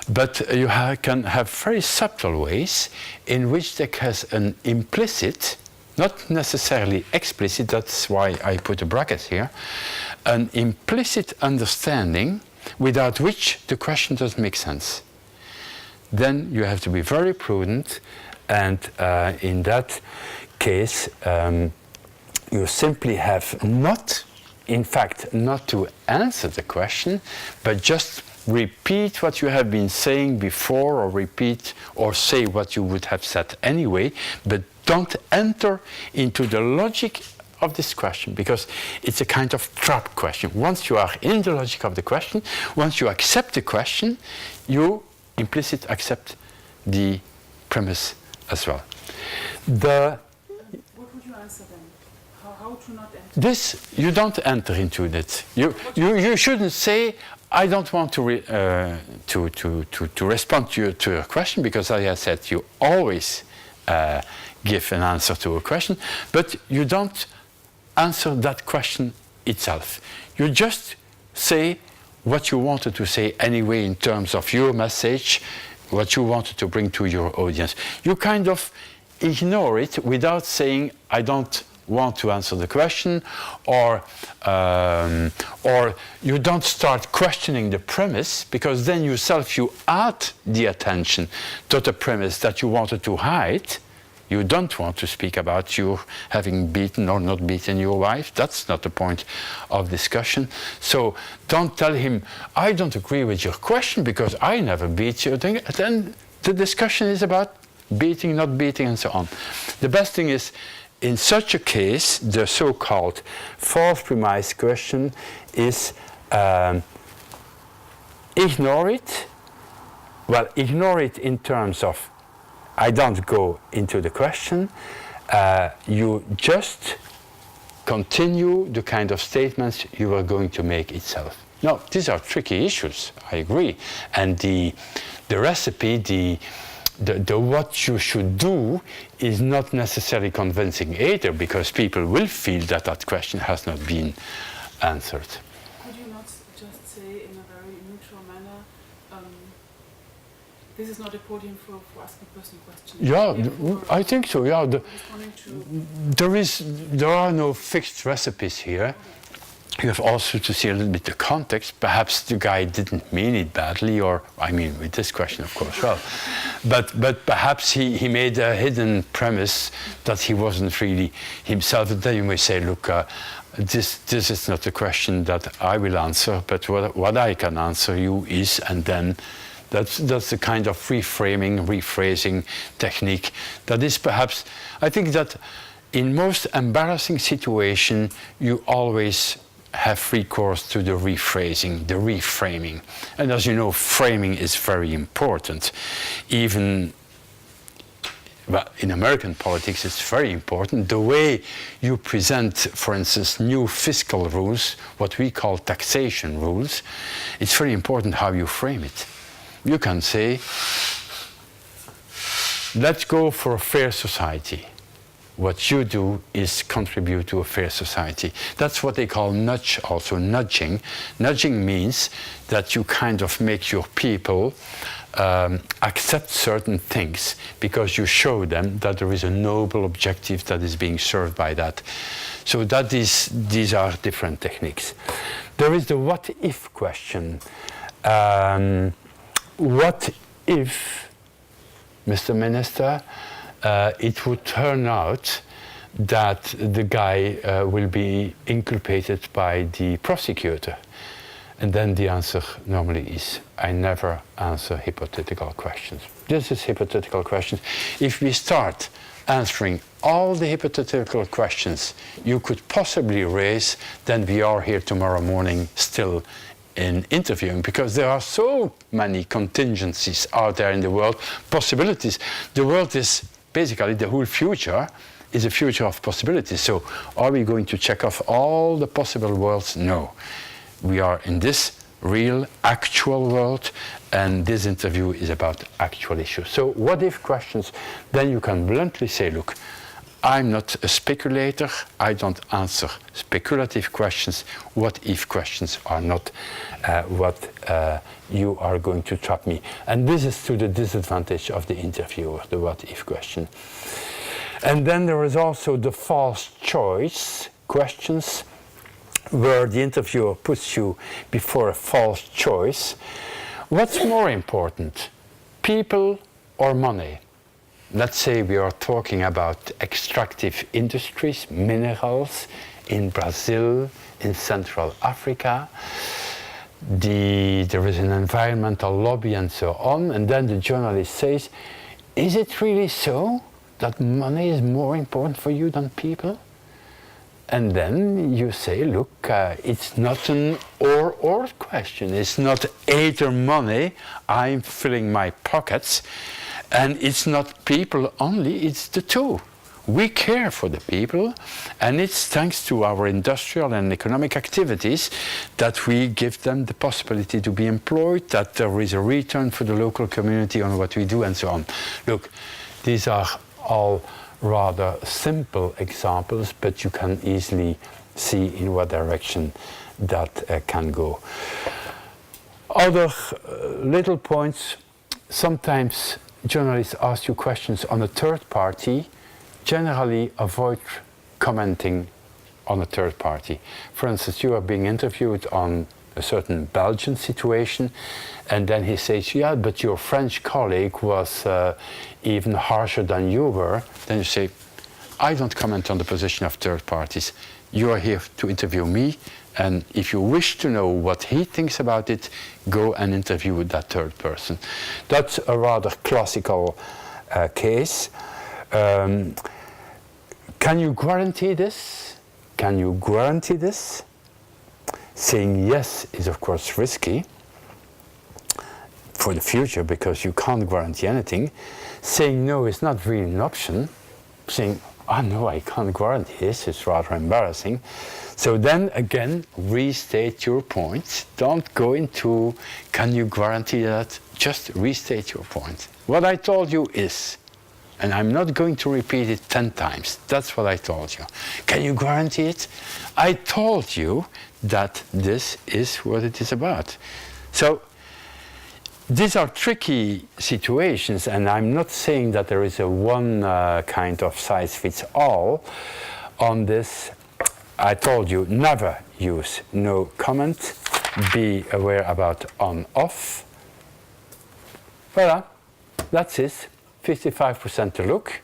But you can have very subtle ways in which there has an implicit, not necessarily explicit, that's why I put a bracket here, an implicit understanding without which the question doesn't make sense. Then you have to be very prudent, and in that case, you simply have not to answer the question, but just repeat what you have been saying before, or repeat or say what you would have said anyway, but don't enter into the logic of this question, because it's a kind of trap question. Once you are in the logic of the question, once you accept the question, you implicitly accept the premise as well. What would you answer then? How to not enter? This, you don't enter into it. You shouldn't say, I don't want to respond to your question, because as I said, you always give an answer to a question, but you don't answer that question itself. You just say what you wanted to say anyway in terms of your message, what you wanted to bring to your audience. You kind of ignore it without saying, I don't want to answer the question, or you don't start questioning the premise, because then yourself you add the attention to the premise that you wanted to hide. You don't want to speak about you having beaten or not beaten your wife. That's not the point of discussion. So don't tell him, I don't agree with your question because I never beat you. Then the discussion is about beating, not beating, and so on. The best thing is, in such a case, the so-called false premise question is ignore it. Well, ignore it in terms of I don't go into the question. You just continue the kind of statements you are going to make itself. Now, these are tricky issues, I agree. And the recipe, the what you should do is not necessarily convincing either, because people will feel that that question has not been answered. Could you not just say in a very neutral manner, this is not a podium for asking personal questions? Yeah, I think so. Yeah, there are no fixed recipes here. You have also to see a little bit the context. Perhaps the guy didn't mean it badly, or I mean with this question, of course, well, but perhaps he made a hidden premise that he wasn't really himself. And then you may say, look, this is not a question that I will answer, but what I can answer you is, and then that's the kind of reframing, rephrasing technique that is perhaps, I think that in most embarrassing situation, you always have recourse to the rephrasing, the reframing. And as you know, framing is very important. Even well, in American politics, it's very important. The way you present, for instance, new fiscal rules, what we call taxation rules, it's very important how you frame it. You can say, let's go for a fair society. What you do is contribute to a fair society. That's what they call nudge, also nudging. Nudging means that you kind of make your people accept certain things because you show them that there is a noble objective that is being served by that. So these are different techniques. There is the what if question. What if, Mr. Minister, it would turn out that the guy will be inculpated by the prosecutor? And then the answer normally is, I never answer hypothetical questions. This is hypothetical questions. If we start answering all the hypothetical questions you could possibly raise, then we are here tomorrow morning still in interviewing, because there are so many contingencies out there in the world, possibilities. The world is basically the whole future is a future of possibilities. So are we going to check off all the possible worlds? No. We are in this real, actual world, and this interview is about actual issues. So what if questions, then you can bluntly say, look, I'm not a speculator, I don't answer speculative questions. What if questions are not what you are going to trap me. And this is to the disadvantage of the interviewer, the what if question. And then there is also the false choice questions, where the interviewer puts you before a false choice. What's more important, people or money? Let's say we are talking about extractive industries, minerals in Brazil, in Central Africa. There is an environmental lobby and so on, and then the journalist says, is it really so that money is more important for you than people? And then you say, look, it's not an or question. It's not either money, I'm filling my pockets, and it's not people only, it's the two. We care for the people, and it's thanks to our industrial and economic activities that we give them the possibility to be employed, that there is a return for the local community on what we do, and so on. Look, these are all rather simple examples, but you can easily see in what direction that can go. Other little points, sometimes journalists ask you questions on a third party. Generally avoid commenting on a third party. For instance, you are being interviewed on a certain Belgian situation, and then he says, yeah, but your French colleague was even harsher than you were. Then you say, I don't comment on the position of third parties. You are here to interview me, and if you wish to know what he thinks about it, go and interview that third person. That's a rather classical case. Can you guarantee this? Can you guarantee this? Saying yes is of course risky for the future because you can't guarantee anything. Saying no is not really an option. Saying, oh no, I can't guarantee this, it's rather embarrassing. So then again, restate your point. Don't go into, can you guarantee that? Just restate your point. What I told you is, and I'm not going to repeat it 10 times. That's what I told you. Can you guarantee it? I told you that this is what it is about. So these are tricky situations, and I'm not saying that there is a one kind of size fits all on this. I told you never use no comment. Be aware about on off. Voilà, that's it. 55% the look,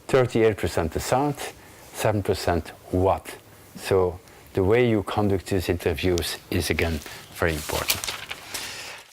38% the sound, 7% what. So the way you conduct these interviews is again very important.